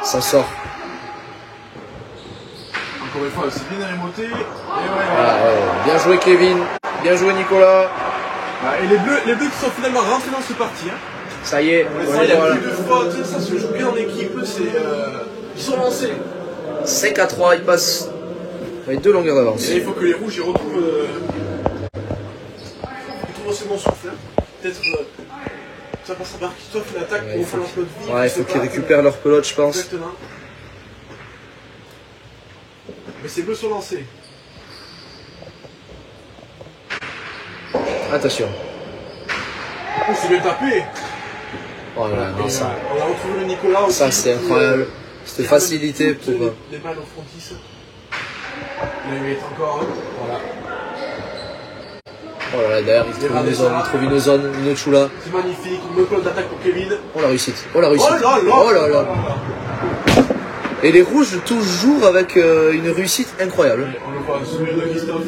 Ça sort. Encore une fois, c'est bien remonté. Et Bien joué Kevin, bien joué Nicolas. Et les bleus qui sont finalement rentrés dans cette partie. Hein. Ça y est, il y a plus de fautes, ça se joue bien en équipe, ils sont lancés. 5 à 3, ils passent avec 2 longueurs d'avance. Et il faut que les rouges ils retrouvent aussi bon souffle. Hein. Peut-être ça passera par Christophe, une attaque pour faire leur pelote vide. Ouais, il faut qu'ils récupèrent leur pelote, je pense. Exactement. Mais ces bleus sont lancés. Attention. Oh, c'est bien tapé. Oh là là, ça. On a retrouvé le Nicolas aussi. Ça, c'est incroyable. C'était facilité pour. Les balles au frontis. Là, il est encore. Hein. Voilà. Oh là là, derrière, il trouve une zone, une choula. C'est magnifique, une pelote d'attaque pour Kevin. Oh la réussite. Oh la réussite. Oh là là. Et les rouges, toujours avec une réussite incroyable. On le voit, celui de Christophe.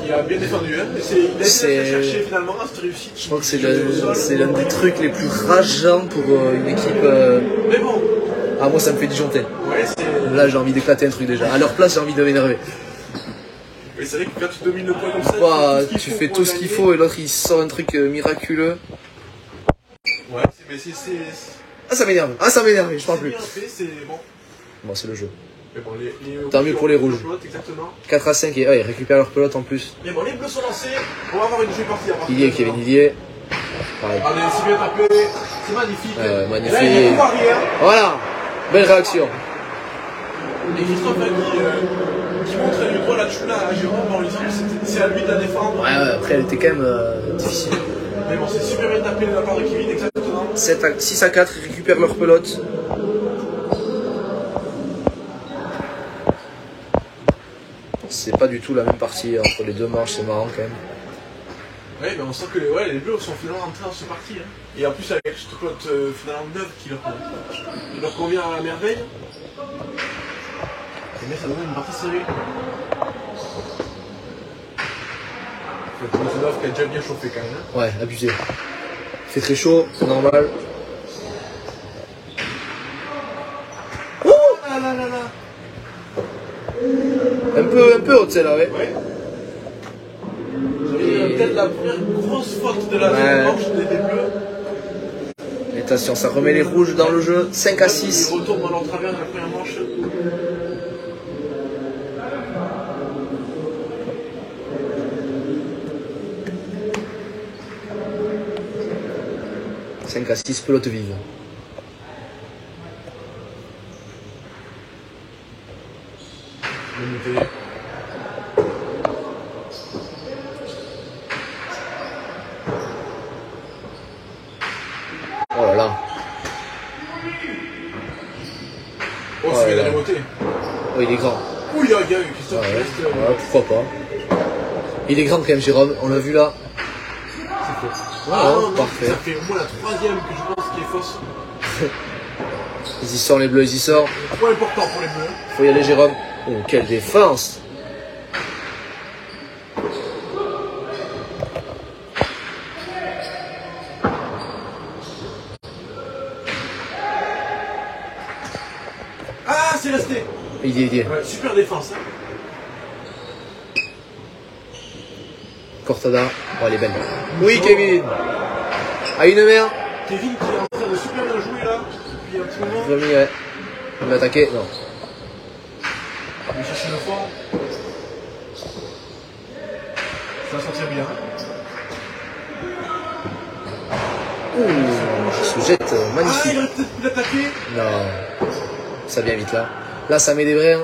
Qui a bien défendu, hein. Il a cherché finalement à cette réussite. Je crois que c'est l'un des trucs les plus rageants pour une équipe. Mais bon. Ah, moi ça me fait disjoncter. Ouais, là j'ai envie d'éclater un truc déjà. À leur place, j'ai envie de m'énerver. Mais c'est vrai que quand tu domines le point comme ça, tu fais tout ce qu'il faut et l'autre il sort un truc miraculeux. Ouais, mais c'est. Ah, ça m'énerve. Ah, ça m'énerve, je parle plus. C'est bon. Bon, c'est le jeu. Mais bon, tant mieux pour les rouges. Exactement. 4 à 5 et ils récupèrent leur pelote en plus. Mais bon, les bleus sont lancés. On va avoir une jolie partie. Il y est, Kevin, il y est. Pareil. Allez, c'est bien tapé. C'est magnifique. Magnifique. Là, il y a arrière. Voilà. Belle réaction. Et Christophe qui montre du doigt la choula à Jérôme en lui disant que c'est à lui de la défendre. Ouais, après elle était quand même difficile. Mais bon, c'est super bien tapé de la part de Kevin, exactement. 6 à 4, ils récupèrent leur pelote. C'est pas du tout la même partie entre les deux manches, c'est marrant quand même. Ouais, mais on sent que les bleus sont finalement rentrés dans ce parti. Hein. Et en plus, avec cette flotte finalement neuve qui leur convient à la merveille. Et bien, ça donne une partie serrée. C'est une offre qui a déjà bien chauffé quand même. Hein. Ouais, abusé. Il fait très chaud, c'est normal. Oh là là là là. Un peu haute celle-là, ouais. Ouais. C'est peut-être la première grosse faute de la manche des bleus. Et attention, ça remet les rouges dans le jeu. 5 à 6. Ils retournent dans leur travers de la première manche. À 6, pelote vive. Oh là là. Oh, c'est bien la montée. Oh, il est grand. Oh, il y a Christophe qui reste. Ouais, pourquoi pas. Il est grand quand même, Jérôme. On l'a vu là. C'est faux. Ah, non, parfait. Ça fait au moins la troisième que je pense qui est fausse. Ils y sortent les bleus, ils y sortent. Trop important pour les bleus. Faut y aller, Jérôme. Oh, quelle défense. Ah, c'est resté. Il y est. Ouais, super défense. Hein. Cortada. Oh, elle est belle. Oui, Kevin. À une mer. Kevin qui est en train de super bien jouer là. Depuis un petit moment. Vraiment, ouais. Il va attaquer. Non. Il va chercher le fond. Ça va sortir bien. Ouh, il se jette magnifique. Ah, il aurait peut-être pu l'attaquer. Non. Ça vient vite là. Là, ça met des vrais.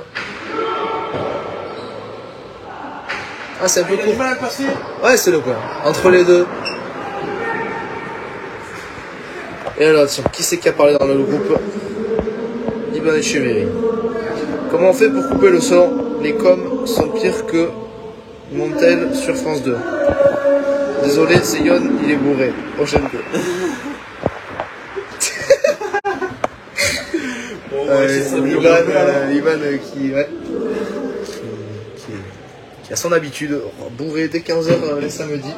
Ah, c'est un peu Il a du court. mal à le passer. Ouais, c'est le point. Entre les deux. Et alors, attention, qui c'est qui a parlé dans le groupe? Ibn Echeverry. Comment on fait pour couper le son? Les coms sont pires que Montel sur France 2. Désolé, c'est Yon, il est bourré. Prochaine peu. Bon, ouais, Ivan qui a son habitude, bourré dès 15h les samedis.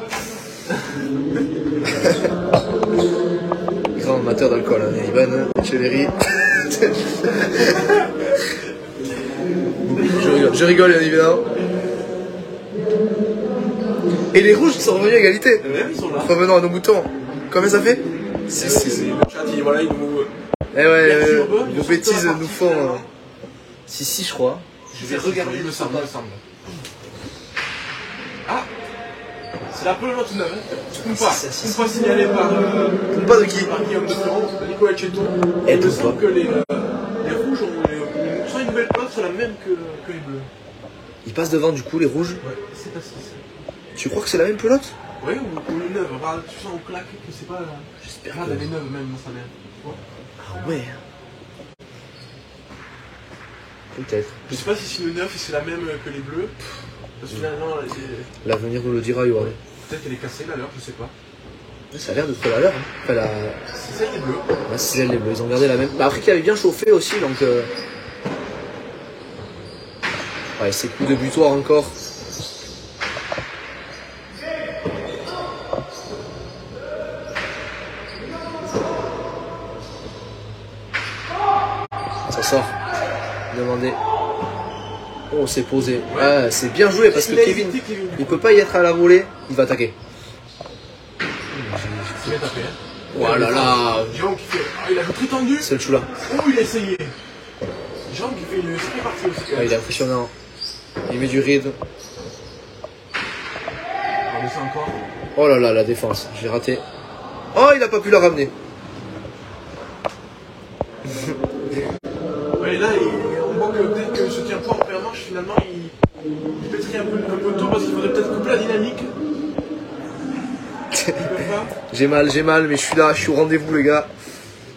Grand amateur d'alcool, hein. Ivan Echeverry. Je rigole bien évidemment. Et les rouges sont revenus à égalité. Ils sont là. Revenons à nos moutons. Combien ça fait 6-6. Le chat, voilà, il nous. Eh ouais, Perturbe, nos ils bêtises sont nous font 6-6 je crois. Je vais regarder, il me semble. Ah, c'est la pelote neuve. Kumpa signalé par. Pas de qui? Par Guillaume de Ferrand, Nicolas Chetto. Et Il me tout semble pas. que les rouges ont soit une nouvelle pelote, soit la même que les bleus. Ils passent devant du coup les rouges. Ouais, c'est pas 6. Tu crois que c'est la même pelote? Ouais, ou une neuve. Regarde, tu sens au claque que c'est pas. J'espère Regarde, elle est neuve même dans sa mère. Ah ouais. Peut-être. Je sais pas si c'est une neuve et c'est la même que les bleus. Parce que finalement, L'avenir nous le dira, Yoann. peut-être qu'elle est cassée la leur, je sais pas. Ça a l'air d'être la leur. Hein. Enfin, C'est celle des bleus. la celle les bleus, ils ont gardé la même. Bah, après qu'il avait bien chauffé aussi, donc. Ouais, ces coups de butoir encore. Ça sort. Demandez. Oh, c'est posé. Ah, c'est bien joué parce que Kevin, il peut pas y être à la volée. Il va attaquer. C'est bien tapé. Hein. Oh là là. Jérôme qui fait. Ah, il a joué très tendu. C'est le chou là. Oh, il a essayé. Jérôme qui fait une sacrée partie aussi. Ah, il est impressionnant. Il met du rythme. On descend encore. Oh là là, la défense. J'ai raté. Oh, il a pas pu la ramener. Ouais, là, on voit que peut-être que ce tient pas en première manche, finalement, il pèterait un peu tôt parce qu'il faudrait peut-être couper la dynamique. J'ai mal, mais je suis là, je suis au rendez-vous, les gars.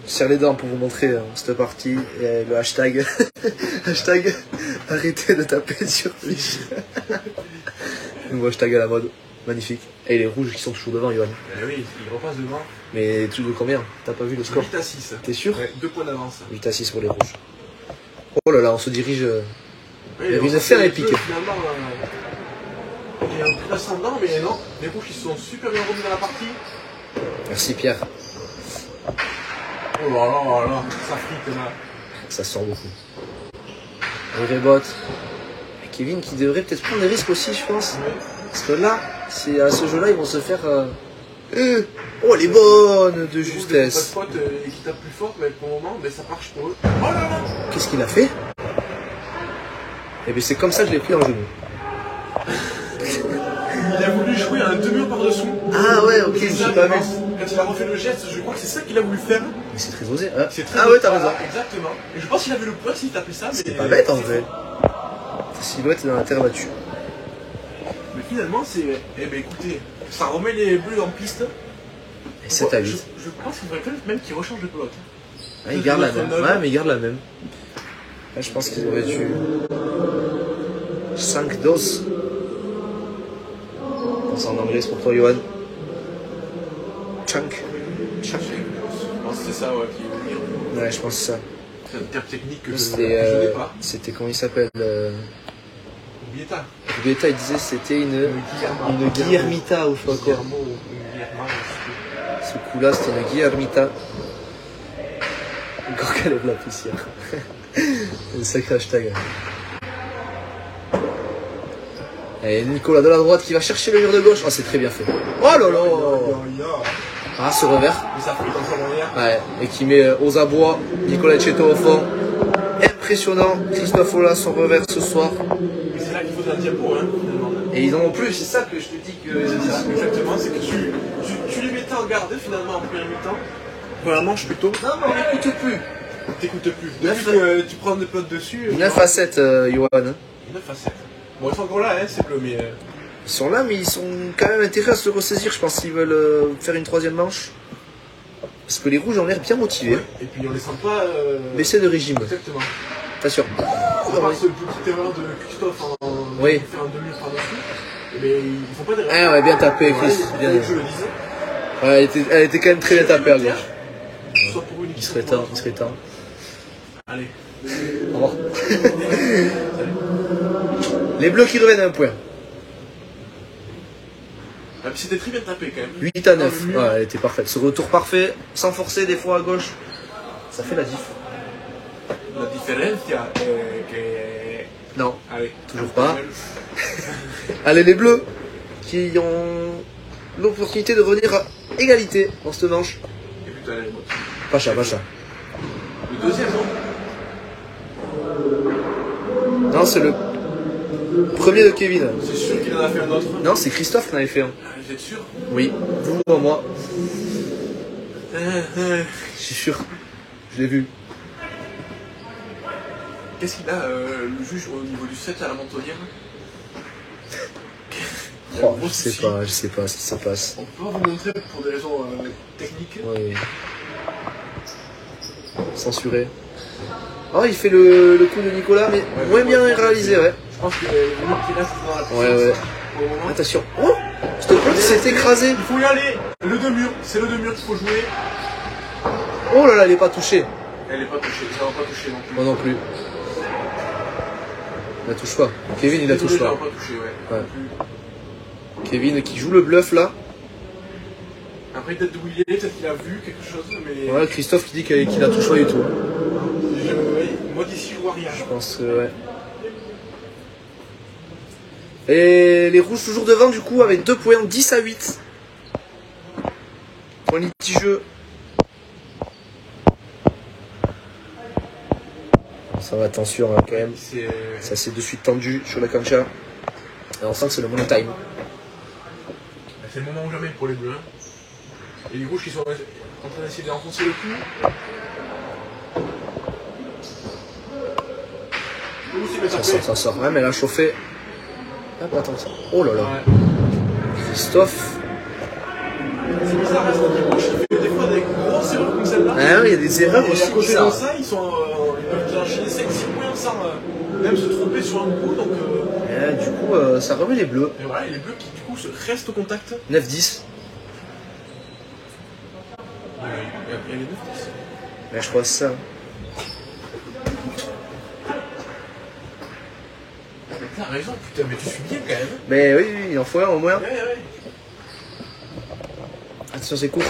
Je serre les dents pour vous montrer cette partie. Et le hashtag. Hashtag arrêtez de taper sur fiche. Nouveau hashtag à la mode. Magnifique. Et les rouges qui sont toujours devant, Johan. Eh oui, il repasse devant. Mais tu de combien? T'as pas vu le score? 8-6. T'es sûr? Ouais, 2 points d'avance. 8-6 pour les rouges. Oh là là, on se dirige Ouais, vers on une sent affaire les épique. bleus, finalement, il y a un peu d'ascendant, mais non. Les rouges, ils sont super bien revenus dans la partie. Merci Pierre. Oh là là là, ça frite là. Ça sort beaucoup. Le rebot. Kevin qui devrait peut-être prendre des risques aussi, je pense. Ouais. Parce que là, c'est à ce jeu-là, ils vont se faire. Oh, les bonnes de Pas de justesse. faute et qui tape plus fort, mais pour le moment, mais ça marche pour eux. Oh là là. Qu'est-ce qu'il a fait? Eh bien, c'est comme ça que je l'ai pris en genou. Il a voulu jouer un demi-mur par-dessous. Ah ouais, ok, C'est ça, j'ai pas vu. quand il a refait le geste, je crois que c'est ça qu'il a voulu faire. Mais c'est très osé. Hein. C'est très Ah ouais, t'as voilà, raison. Exactement. Et je pense qu'il avait le poids s'il tapait ça. C'est mais pas bête en c'est vrai. fort. Ta silhouette est dans la terre battue. Mais finalement, c'est. Eh ben écoutez, ça remet les bleus en piste. Et 7 à 8. Je pense qu'il faudrait peut-être même qu'il rechange de pelote. Ah, il garde la même. Ouais, mais il garde la même. Là, je pense qu'ils auraient dû. 5 doses. C'est en anglais, c'est pour toi, Johan. Chunk. Je pense que c'est ça, ouais, qui veut dire. Ouais, je pense que c'est ça. C'est un terme technique que je C'était, n'ai pas. c'était comment il s'appelle Bieta. Beta, il disait que c'était une Guillermita ou je sais pas quoi. Guillermo ou Guillermo, je sais Ce coup-là, c'était une Guillermita. Encore qu'elle lève la poussière. Un sacré hashtag. Et Nicolas de la droite qui va chercher le mur de gauche. Oh, c'est très bien fait. Oh là là. plus. Ah, ce revers. Mais ça frite encore derrière. Ouais, et qui met aux abois Nicolas Cheto au fond. Impressionnant. Christophe Ola, son revers ce soir. Mais c'est là qu'il faut un diapo, hein, finalement. Et ils en ont plus, c'est ça que je te dis que. C'est ça, exactement, c'est que tu les mettais en garde finalement en première mi-temps. Pour la manche plutôt. Non, mais on n'écoute plus. T'écoutes plus. Neuf- Depuis que tu prends des potes dessus. 9 à 7, Johan. Hein. 9 à 7. Bon, ils sont encore là, hein, c'est bleu, mais. Ils sont là, mais ils sont quand même intéressés à se ressaisir. Je pense qu'ils veulent faire une troisième manche. Parce que les rouges ont l'air bien motivés. Ouais. Et puis on les sent pas. Baisser de régime. Exactement. T'assures. À part ce petite erreur de Christophe en Oui. faire un demi par-dessus. Mais ils font pas d'erreur. Ah ouais, bien tapé, Chris. Bien. Je le disais. Ouais, elle était quand même très bien tapée à gauche. Soit pour une Il serait temps, il serait temps. Allez. Au revoir. Les bleus qui reviennent à un point. Ah, puis c'était très bien tapé quand même. 8 à 9. Dans le mur. Ouais, elle était parfaite. Ce retour parfait, sans forcer des fois à gauche. Ça fait la diff. La différence, que. Non, Allez. toujours pas. Allez, les bleus qui ont l'opportunité de revenir à égalité dans cette manche. Et puis allez, bon. Pacha, Pacha. Le deuxième, non. Non, c'est le premier de Kevin. C'est sûr qu'il en a fait un autre. Non, c'est Christophe qui en avait fait un. Ah, vous êtes sûr? Oui, vous ou moi. Je suis sûr. Je l'ai vu. Qu'est-ce qu'il a, le juge, au niveau du 7 à la mentonnière? Il y a un Oh, gros je sais souci. pas ce qui se passe. On peut pas vous montrer pour des raisons techniques. Oui. Censuré. Oh, il fait le coup de Nicolas, mais moins bien réalisé, ouais. Je pense qu'il y a une autre qui reste dans la puissance. Ouais, ouais. Pour le moment. Attention. Oh, cette pointe s'est écrasée. Il faut y aller. Le deux murs, c'est le deux murs qu'il faut jouer. Oh là là, elle est pas touchée. Elle est pas touchée, ça va pas toucher non plus. Moi non plus. Il la touche pas. Kevin, il la touche Désolé, pas. ça va pas toucher, ouais. Ouais. Non plus. Kevin qui joue le bluff là. Après, peut-être d'où il est, peut-être qu'il a vu quelque chose, mais. Ouais, Christophe qui dit qu'il la touche pas du tout. Moi d'ici, je vois rien. Je pense que ouais. Et les rouges toujours devant du coup avec 2 points, 10 à 8. Point litigieux. Ça va, attention hein, quand même. Ça s'est de suite tendu sur la cancha. Et on sent que c'est le money time. C'est le moment ou jamais pour les bleus. Hein. Et les rouges qui sont en train d'essayer d'enfoncer le coup. Ça sort, ça sort. Ouais, mais elle a chauffé. Hop, attends ça. Oh là là. Ouais. Christophe. C'est bizarre, hein, c'est un rouge qui fait des fois des grosses erreurs comme celle-là. Ah oui, il y a des erreurs Et aussi à côté de bizarres. ça, ils peuvent enchaîner 5-6 points sans même se tromper sur un coup. Donc, Du coup, ça remet les bleus. et voilà, et les bleus qui du coup restent au contact. 9-10. Il y a les 9-10. Mais je crois que c'est ça. T'as raison, putain, mais tu suis bien quand même. Mais oui, oui, il en faut un au moins. Ouais. Attention, c'est court.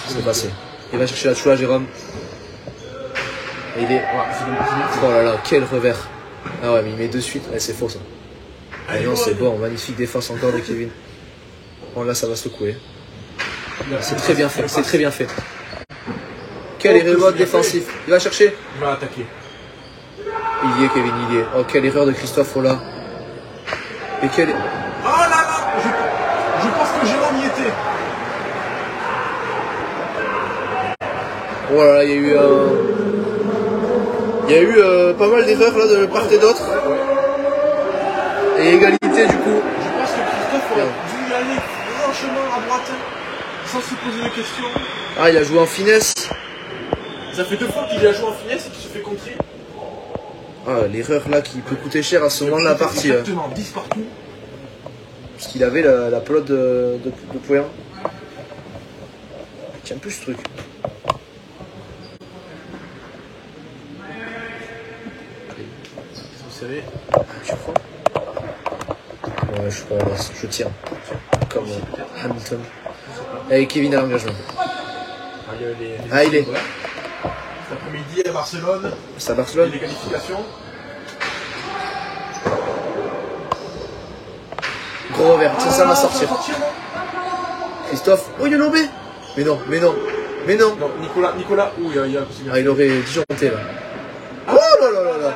C'est passé. Il va chercher la choix, Jérôme. Et il est. Oh là là, quel revers. Ah ouais, mais il met de suite. Ouais, c'est faux ça. Ah non, c'est bon. Magnifique défense encore de Kevin. Bon, là, ça va se couler. C'est très bien fait. C'est très bien fait. Quel erreur défensif. Il va chercher. Il va attaquer. Il y est, Kevin, il y est. Oh, quelle erreur de Christophe Ola. Et quelle. Oh là là, je pense que Jérôme y était. Oh là là, il y a eu pas mal d'erreurs là de part et d'autre. Et égalité du coup. Je pense que Christophe aurait dû y aller franchement à droite, sans se poser de questions. Ah, il a joué en finesse. Ça fait 2 fois qu'il a joué en finesse et qu'il se fait contrer. Ah, l'erreur là qui peut coûter cher à ce moment de la partie. Exactement, 10 partout. Parce qu'il avait la pelote de poing. Il tient plus ce truc. Vous savez. Tu crois? Ouais, je crois. Je tiens. Comme Hamilton. Et Kevin à l'engagement. Ah, il est. Cet après-midi à Barcelone. C'est à Barcelone. Les qualifications. Gros revers. Ça va sortir. Christophe. Oh, il est lobé. Mais non. Non, Nicolas. Ouh, il y a Ah, il aurait disjoncté là. Oh là là là là.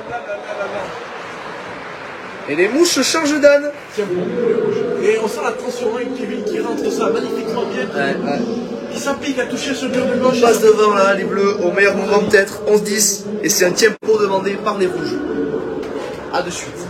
Et les mouches changent d'âne. Tiens, et on sent la tension avec Kevin qui rentre ça magnifiquement bien. Ouais. Qui s'applique à toucher ce mur de gauche. On passe devant là, les bleus, au meilleur moment peut-être, 11-10. Et c'est un tempo demandé par les rouges. A de suite.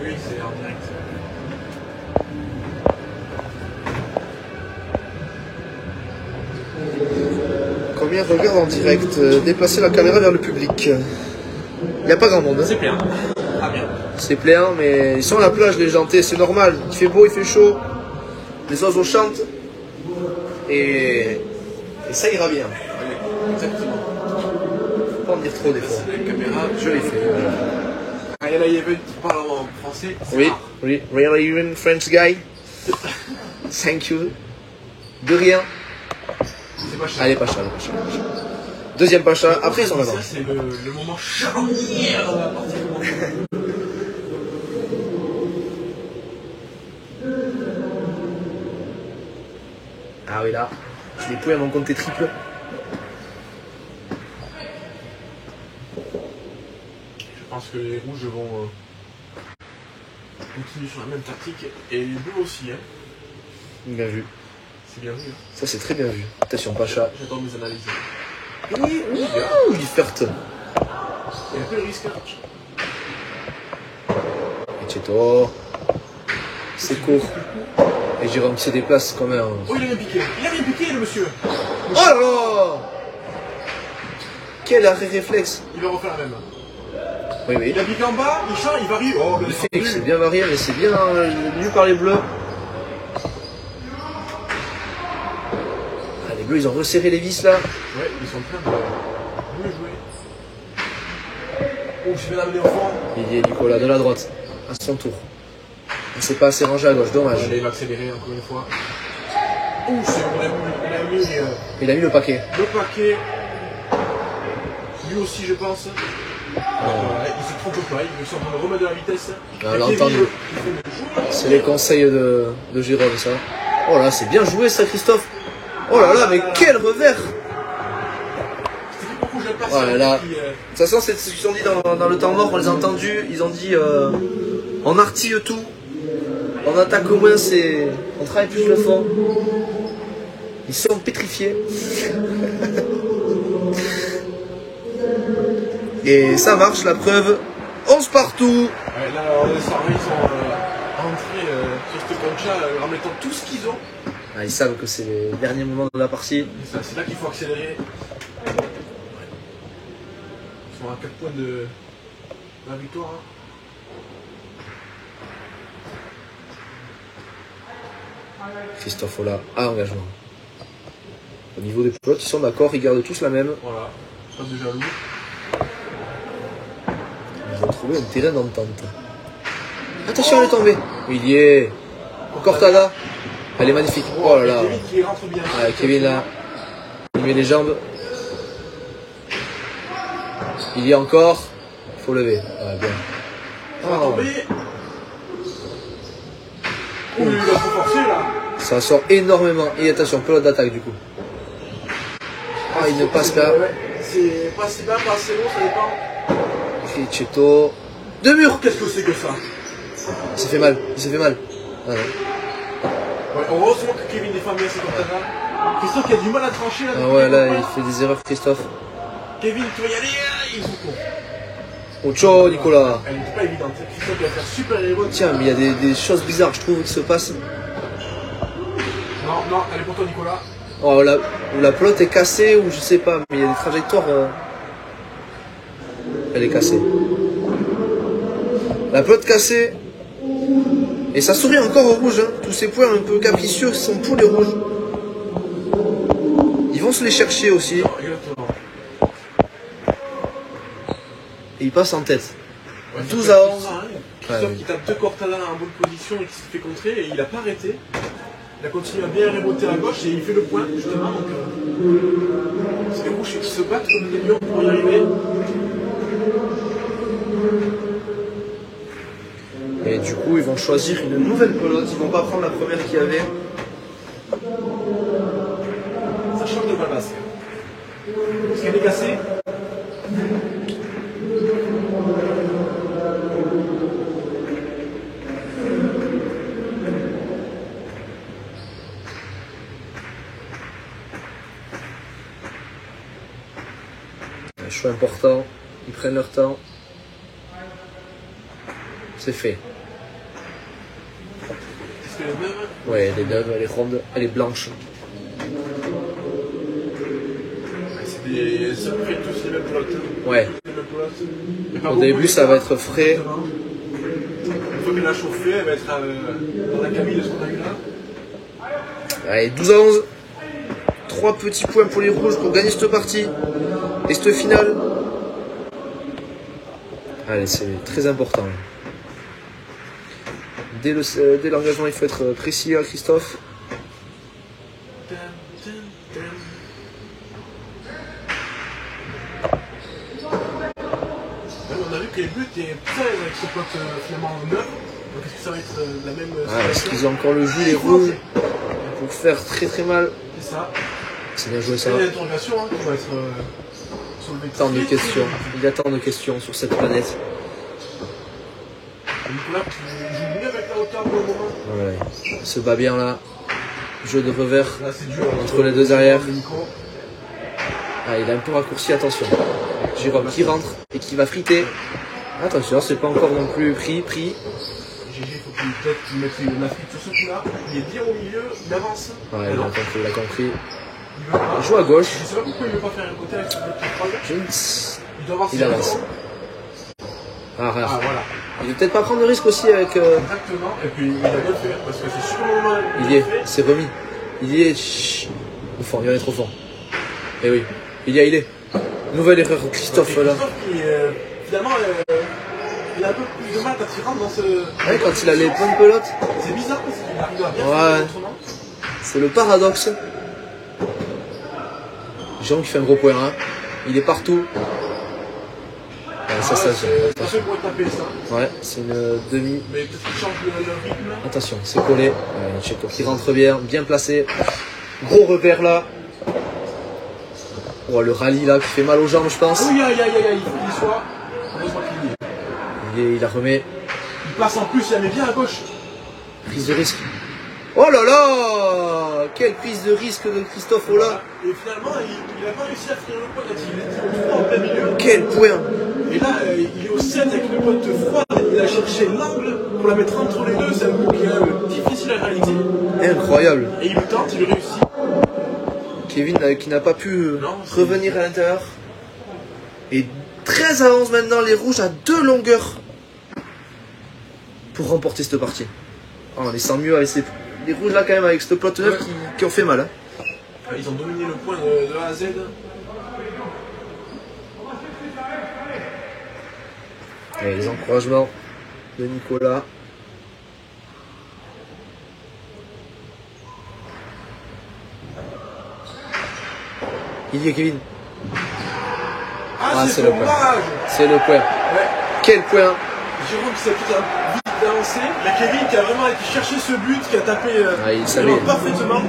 Oui, c'est en direct. Combien regarde en direct? Déplacer la caméra vers le public. Il n'y a pas grand monde. Hein. C'est plein. Ah bien. C'est plein, mais ils sont à la plage les jantés, c'est normal. Il fait beau, il fait chaud. Les oiseaux chantent. Et ça ira bien. Exactement. Faut pas en dire trop des fois. La caméra. Joli fait. Ryan Even qui parle en français. Oui, oui. Really even French guy. Thank you. De rien. C'est pas cher. Allez, Pacha. Deuxième Pacha, après ils sont là-bas. Ça, c'est le moment charnière de la partie. Ah oui, là. Les points vont compter triple. pense que les rouges vont continuer sur la même tactique. Et les bleus aussi. Hein. Bien vu. C'est bien vu. Hein. Ça, c'est très bien vu. Attention, Pacha. J'adore mes analyses. Ouh, Liefert. Il y a un peu de risque. Cheto. C'est court. Et Jérôme qui se déplace quand même. Oh, il a bien piqué. Il a bien piqué, le monsieur. Oh là là! Quel arrêt réflexe! Il va refaire la même. Oui, oui. Il a piqué en bas, il change, il varie. Oh, bien Il c'est bien varié, mais c'est bien lu par les bleus. Ah, les bleus, ils ont resserré les vis là. Ouais, ils sont en train de mieux jouer. Oh, je vais l'amener au fond. Il y est Nicolas de la droite, à son tour. Il s'est pas assez rangé à gauche, dommage. Il va accélérer encore une fois. Ouh, Il a mis le paquet. Le paquet. Lui aussi, je pense. Il se trompe pas, il sont en train de remettre de la vitesse. On l'a entendu. C'est les conseils de Jérôme, ça. Oh là, c'est bien joué ça, Christophe. Oh là là, mais quel revers! Oh là là. De toute façon, c'est ce qu'ils ont dit dans le temps mort, on les a entendus. Ils ont dit on artille tout. On attaque au moins, on travaille plus le fond. Ils sont pétrifiés. Et ça marche, la preuve. 11 partout. Ouais, là, ils sont rentrés sur ce concha en mettant tout ce qu'ils ont. Ah, ils savent que c'est les derniers moments de la partie. C'est là qu'il faut accélérer. Ils sont à 4 points de la victoire. Hein. Christophe Ola à engagement. Au niveau des pelotes, ils sont d'accord, ils gardent tous la même. Voilà, pas de jaloux. Ils ont trouvé un terrain d'entente. Attention, elle est tombée. Il y est. Cortada. Elle est magnifique. Oh là là. Kevin qui rentre bien. Ah, Kevin là. Il met les jambes. Il y est encore. Il faut lever. Ouais, bien. Ça va tomber. Oh, il a trop forcé là. Ça sort énormément. Et attention, pelote d'attaque du coup. Ah, il ne passe pas. C'est pas assez bas, pas assez long, ça dépend. Cheto. Deux murs. Qu'est-ce que c'est que ça? Il s'est fait mal. Il s'est fait mal. Ah, non. Ouais, heureusement que Kevin défend bien ses Cortana. Christophe qui a du mal à trancher là. Ah ouais, là, il fait des erreurs, Christophe. Kevin, tu vas y aller, ils sont cons. Ocho, Nicolas. Elle n'était pas évidente. Christophe il va faire super héros. Tiens, mais il y a des choses bizarres, je trouve, qui se passent. Non, non, elle est pour toi, Nicolas. Oh, la pelote est cassée, ou je sais pas, mais il y a des trajectoires. Elle est cassée. La pelote cassée. Et ça sourit encore au rouge, hein. Tous ces points un peu capricieux sont pour les rouges. Ils vont se les chercher aussi. Non, exactement. Et ils passent en tête. Ouais, 12 à 11. Christophe qui tape deux Cortana en bonne position et qui se fait contrer et il n'a pas arrêté. Il a continué à bien remonter à gauche et il fait le point justement. Donc, c'est les rouges qui se battent comme des lions pour y arriver. Et du coup, ils vont choisir une nouvelle pelote. Ils vont pas prendre la première qu'il y avait. Ça change de balle basque. Parce qu'elle est cassée. Un choix important. Ils prennent leur temps. C'est fait. Est-ce que les neuves? Ouais, elle est neuve, elle est ronde, elle est blanche. C'est des. Ça fait tous les mêmes pelotes. Ouais. Les mêmes pelotes. Mais pas Au beaucoup, début, les ça gars. va être frais. Une fois qu'elle a chauffé, elle va être dans la cabine de ce qu'on a eu là. Allez, 12 à 11. 3 petits points pour les rouges pour gagner cette partie. Et cette finale. Allez, c'est très important. Dès l'engagement, il faut être précis, hein, Christophe. On a vu que les buts étaient prêts avec ce pote finalement neuf. Donc est-ce que ça va être la même Parce situation? qu'ils ont encore le jus, les rouges, pour faire très très mal. C'est ça. C'est bien joué ça. C'est une interrogation hein, qui va être soulevée. Tant de questions. Il y a tant de questions sur cette planète. Nicolas qui joue mieux avec la hauteur pour le moment. Ouais. Il se bat bien là. Jeu de revers Là, c'est dur. entre les deux arrières. Nico. Ah, il a un peu raccourci, attention. Jérôme qui rentre et qui va friter. Attention, c'est pas encore non plus pris. GG, il faut qu'il peut-être qu'il mette une Afrique sur ce coup-là. Il est bien au milieu, il avance. Ouais, il a compris, il a compris. Il veut pas. Il joue à gauche. Je sais pas pourquoi il veut pas faire un côté avec son petit Jones. Il doit avoir Il ses avance. raisons. Ah, rare. Ah, voilà. Il veut peut-être pas prendre de risque aussi avec. Exactement. Et puis il a bien fait, parce que c'est sur le moment. Il y est, c'est remis. Il y est. Chut. Au fond, il en est trop fort. Eh oui, il est. Nouvelle erreur, Christophe là. Christophe qui, finalement, il a un peu plus de mal quand il rentre dans ce. Ouais, quand il a les bonnes pelotes. C'est bizarre parce qu'il arrive à bien Ouais. faire autrement. C'est le paradoxe. Jérôme qui fait un gros point, hein. Il est partout. Ouais, ça, C'est attention. pour taper ça. Ouais, c'est une demi. Mais peut-être qu'il change le rythme. Attention, c'est collé. Ouais, Checo qui rentre bien placé. Gros revers là. Oh, le rallye là qui fait mal aux jambes, je pense. Oui, il faut qu'il soit. Heureusement qu'il y est. Il la remet. Il passe en plus, il la met bien à gauche. Prise de risque. Oh là là! Quelle prise de risque de Christophe Ola! Et finalement, il a pas réussi à finir le point quand il était au 3 en plein milieu. Quel point! Et là, il est au 7 avec une pointe froide. Il a cherché l'angle pour la mettre entre les deux. C'est un coup qui est quand même difficile à réaliser. Incroyable! Et il le tente, il réussit. Kevin qui n'a pas pu Non, revenir à l'intérieur. Et 13 à 11 maintenant, les rouges à 2 longueurs pour remporter cette partie. Oh, on les sent mieux avec les rouges là quand même avec cette plot 9 qui ont fait mal. Hein. Ils ont dominé le point de A à Z. Et les encouragements de Nicolas. Il y est Kevin. Ah, c'est le point. dommage. C'est le point. Ouais. Quel point! Jérôme qui s'est tout vite avancé, mais Kevin qui a vraiment été chercher ce but, qui a tapé Il savait. parfaitement.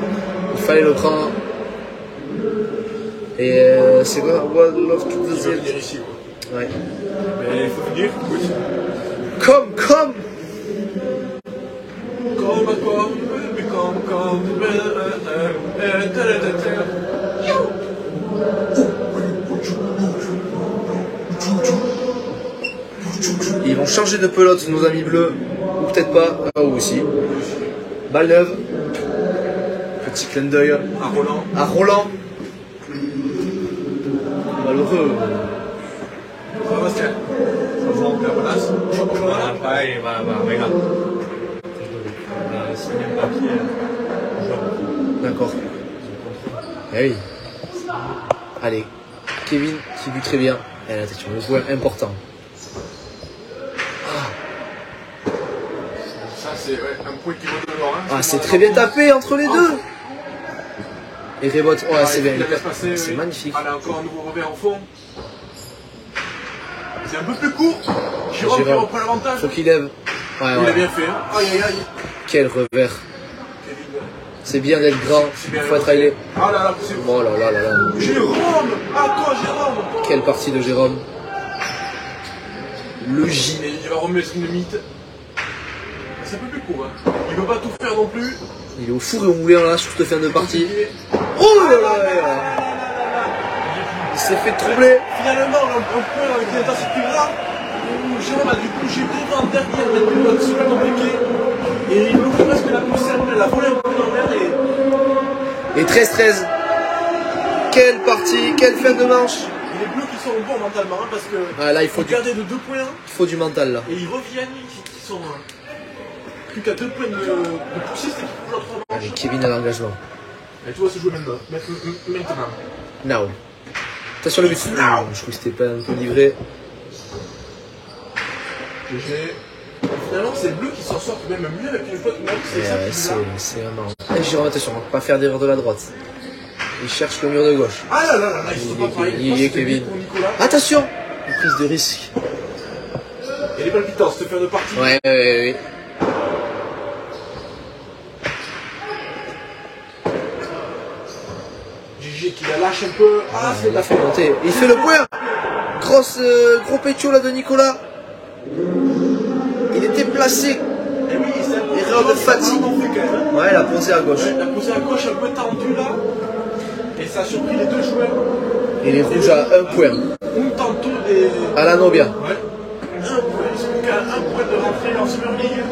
Il fallait le prendre. Et c'est quoi? What love to Il the veut venir ici, quoi. Ouais. Mais il faut venir, écoute. Comme. Comme. Ils vont changer de pelote, nos amis bleus. Ou peut-être pas. Ah, ou aussi. Balle neuve. Petit clin d'œil À Roland. à Roland. Malheureux. Ça va, Bastien. Ça va, la menace. Venga. Signer un papier. D'accord. Eh oui. Allez. Kevin qui but très bien. Et attention, le point important. Ça, c'est un point qui vaut de l'or. Hein. Ah, c'est très bien tapé entre les deux. Et Rebot, ouais, c'est bien. Il la laisse passer, C'est oui. magnifique. Allez, encore un nouveau revers au fond. C'est un peu plus court. Jérôme qui Jérôme. reprend l'avantage. Faut qu'il lève. Ouais, Il a ouais. bien fait. Hein. Aïe, aïe, aïe. Quel revers. Kevin. C'est bien d'être grand. C'est bien. Il faut être ailé. Ah là là, c'est Oh là là là là. Jérôme. À toi, Jérôme. Quelle partie de Jérôme. Le J. Et il va remettre une limite. C'est un peu plus court. Hein. Il ne peut pas tout faire non plus. Il est au four et au moulin là sur cette fin de partie. Compliqué. Oh là là là. Il s'est fait troubler. Finalement, un point avec une intensité plus grave, où Jérôme a dû bouger devant, derrière, mettre une note super compliquée. Et il ouvre presque la poussière, il a volé un peu dans l'air et Et 13-13. Quelle partie, quelle fin de manche. les bleus qui sont bons mentalement, hein, parce que Ah, là, il faut ils gardaient de 2 points, Il faut du mental là. et ils reviennent, ils sont plus qu'à 2 points de pousser cette équipe pour leur 3 manches. Allez, Kevin à l'engagement. Et tu vois se jouer maintenant. Maintenant. Now. Attention le but. Je crois que c'était pas un peu livré. GG. Finalement, c'est le bleu qui s'en sort même mieux avec une faute. C'est ça qui est bizarre. C'est un marrant. Et Jérôme, attention, pas faire d'erreur de la droite. Il cherche le mur de gauche. Ah là là là, là ils sont pas pareils. Il y est, Kevin. Pour Nicolas. Attention. Une prise de risque. Et les palpitants, cette fin de partie. Ouais. GG qui la lâche un peu. Ah, c'est Il a fait monter. Il fait le point. Gros pécho là de Nicolas. il était placé. Et oui, c'est Erreur de fatigue. Ouais, il a posé à gauche. Ouais, il a posé à gauche un peu tendu là. Et ça a surpris les deux joueurs. Et les rouges à 1 point. Un tantôt des. À la Nobia. Ouais. Un point. Ils sont plus qu'à 1 point de rentrer en Summer League.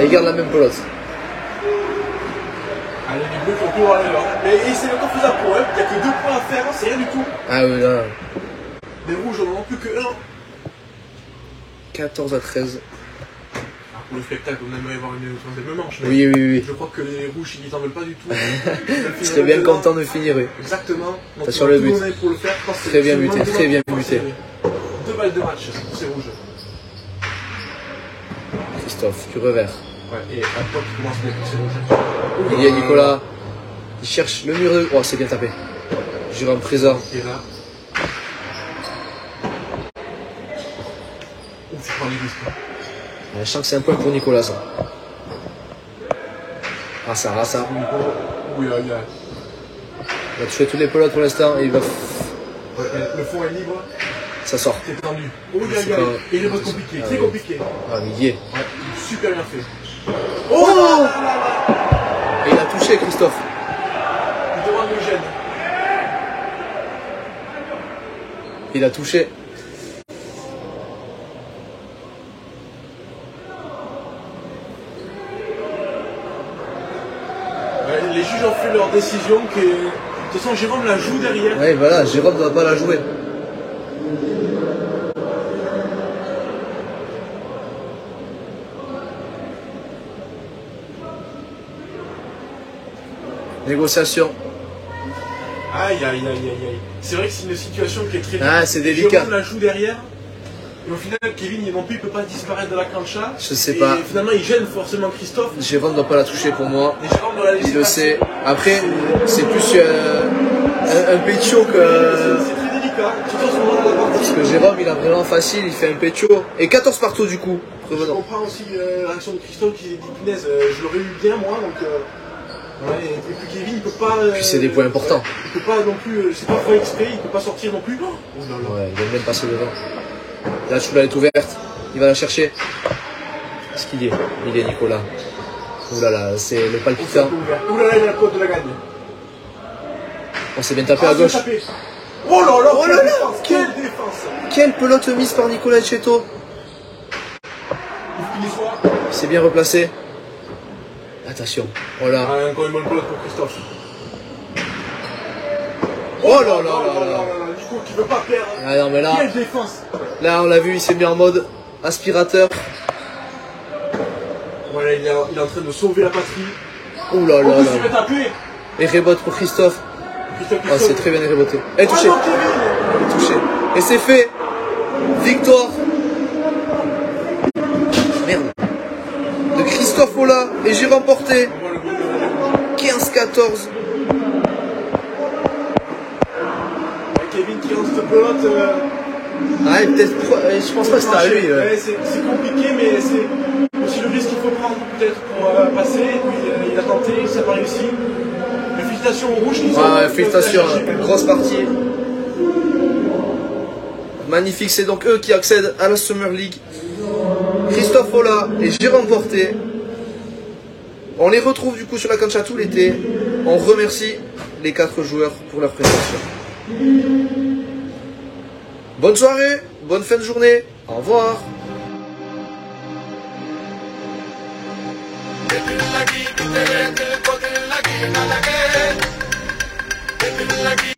Et ils gardent la même pelote. Allez, les bleus qui ont pu voir les là. Et c'est encore faisable pour eux. Il n'y a que 2 points à faire, c'est rien du tout. Ah oui, là. Les rouges n'en ont plus que 1. 14 à 13. Pour le spectacle, on aimerait avoir une troisième manche. Mais Oui, oui, oui. je crois que les rouges, ils n'en veulent pas du tout. Je serais bien content de finir, oui. Exactement. T'as sur le but. Pour le faire. Très bien buté, très bien buté. 2 balles de match pour ces rouges. Christophe, du revers. Ouais, et à quoi qui commence bien pour ces rouges. Il y a Nicolas. Il cherche le mur de. Oh, c'est bien tapé. Jérôme Présor. Qui est là. Ouf, je prends les risques. Je sens que c'est un point pour Nicolas, ça. Rassa, Rassa. Oui, là. Il va toucher toutes les pelotes pour l'instant et il va. Ouais, le fond est libre. Ça sort. C'est tendu. Oh, C'est là. pas- Et il est pas compliqué, Ah très oui. compliqué. Ah, mais il y est. Ouais, super bien fait. Oh là là là. Et il a touché, Christophe. Il demande le gêne. Il a touché. Ouais, les juges ont fait leur décision que. De toute façon, Jérôme la joue derrière. Ouais, voilà, Jérôme ne doit pas la jouer. Négociation. Aïe, aïe, aïe, aïe, aïe. C'est vrai que c'est une situation qui est très Ah, c'est délicat. Jérôme la joue derrière. Et au final, Kevin, non plus, il ne peut pas disparaître de la cancha. Je sais et pas. Finalement, il gêne forcément Christophe. Jérôme ne doit pas la toucher pour moi. Et Jérôme doit la laisser Il le passer. sait. Après, c'est plus un pétio que. C'est très délicat. Surtout à ce moment-là de la partie. Parce que Jérôme, il a vraiment facile, il fait un pétio. Et 14 partout du coup. Je Revenons. comprends aussi la réaction de Christophe qui dit punaise, je l'aurais eu bien moi. Donc, ouais, et puis Kevin, il peut pas. Puis c'est des points importants. Il peut pas non plus. C'est pas fait exprès, il peut pas sortir non plus. Oh là là. Ouais, il vient même passer devant. La choula est ouverte. Il va la chercher. Est-ce qu'il y est? Il est Nicolas. Ouh là là, c'est le palpitant. Ouh là là, il a la côte de la gagne. On s'est bien tapé à Ah, gauche. c'est tapé. Oh là là, Oh là quelle là, défense, quelle défense. Quelle pelote mise par Nicolas Etcheto. Il finit soir. Il s'est bien replacé. Attention. Oh là. Ah, encore une bonne pelote pour Christophe. Oh là là là là. Nico qui veut pas perdre. Ah non mais là, Quelle défense. là on l'a vu, il s'est mis en mode aspirateur. Voilà, il est en train de sauver la patrie. Ouh là Oh, là il s'est là. fait taper. Et rebote pour Christophe. Christophe qui Oh, sauve. c'est très bien reboté. Et touché. Oh non, Kevin. Touché. Et c'est fait. Victoire. Merde. De Christophe Ola et j'ai remporté On voit le but de 15-14. Kevin qui lance cette pelote. Ah, peut-être. Je pense pas que c'était à lui. Ouais, c'est compliqué, mais c'est aussi le risque qu'il faut prendre peut-être pour passer. Et puis il a tenté, ça n'a pas réussi. Mais félicitations aux rouges qui sont. Ouais, félicitations. Grosse partie. Magnifique, c'est donc eux qui accèdent à la Summer League. Christophe Ola et j'ai remporté. On les retrouve du coup sur la cancha tout l'été. On remercie les 4 joueurs pour leur prestation. Bonne soirée, bonne fin de journée, au revoir.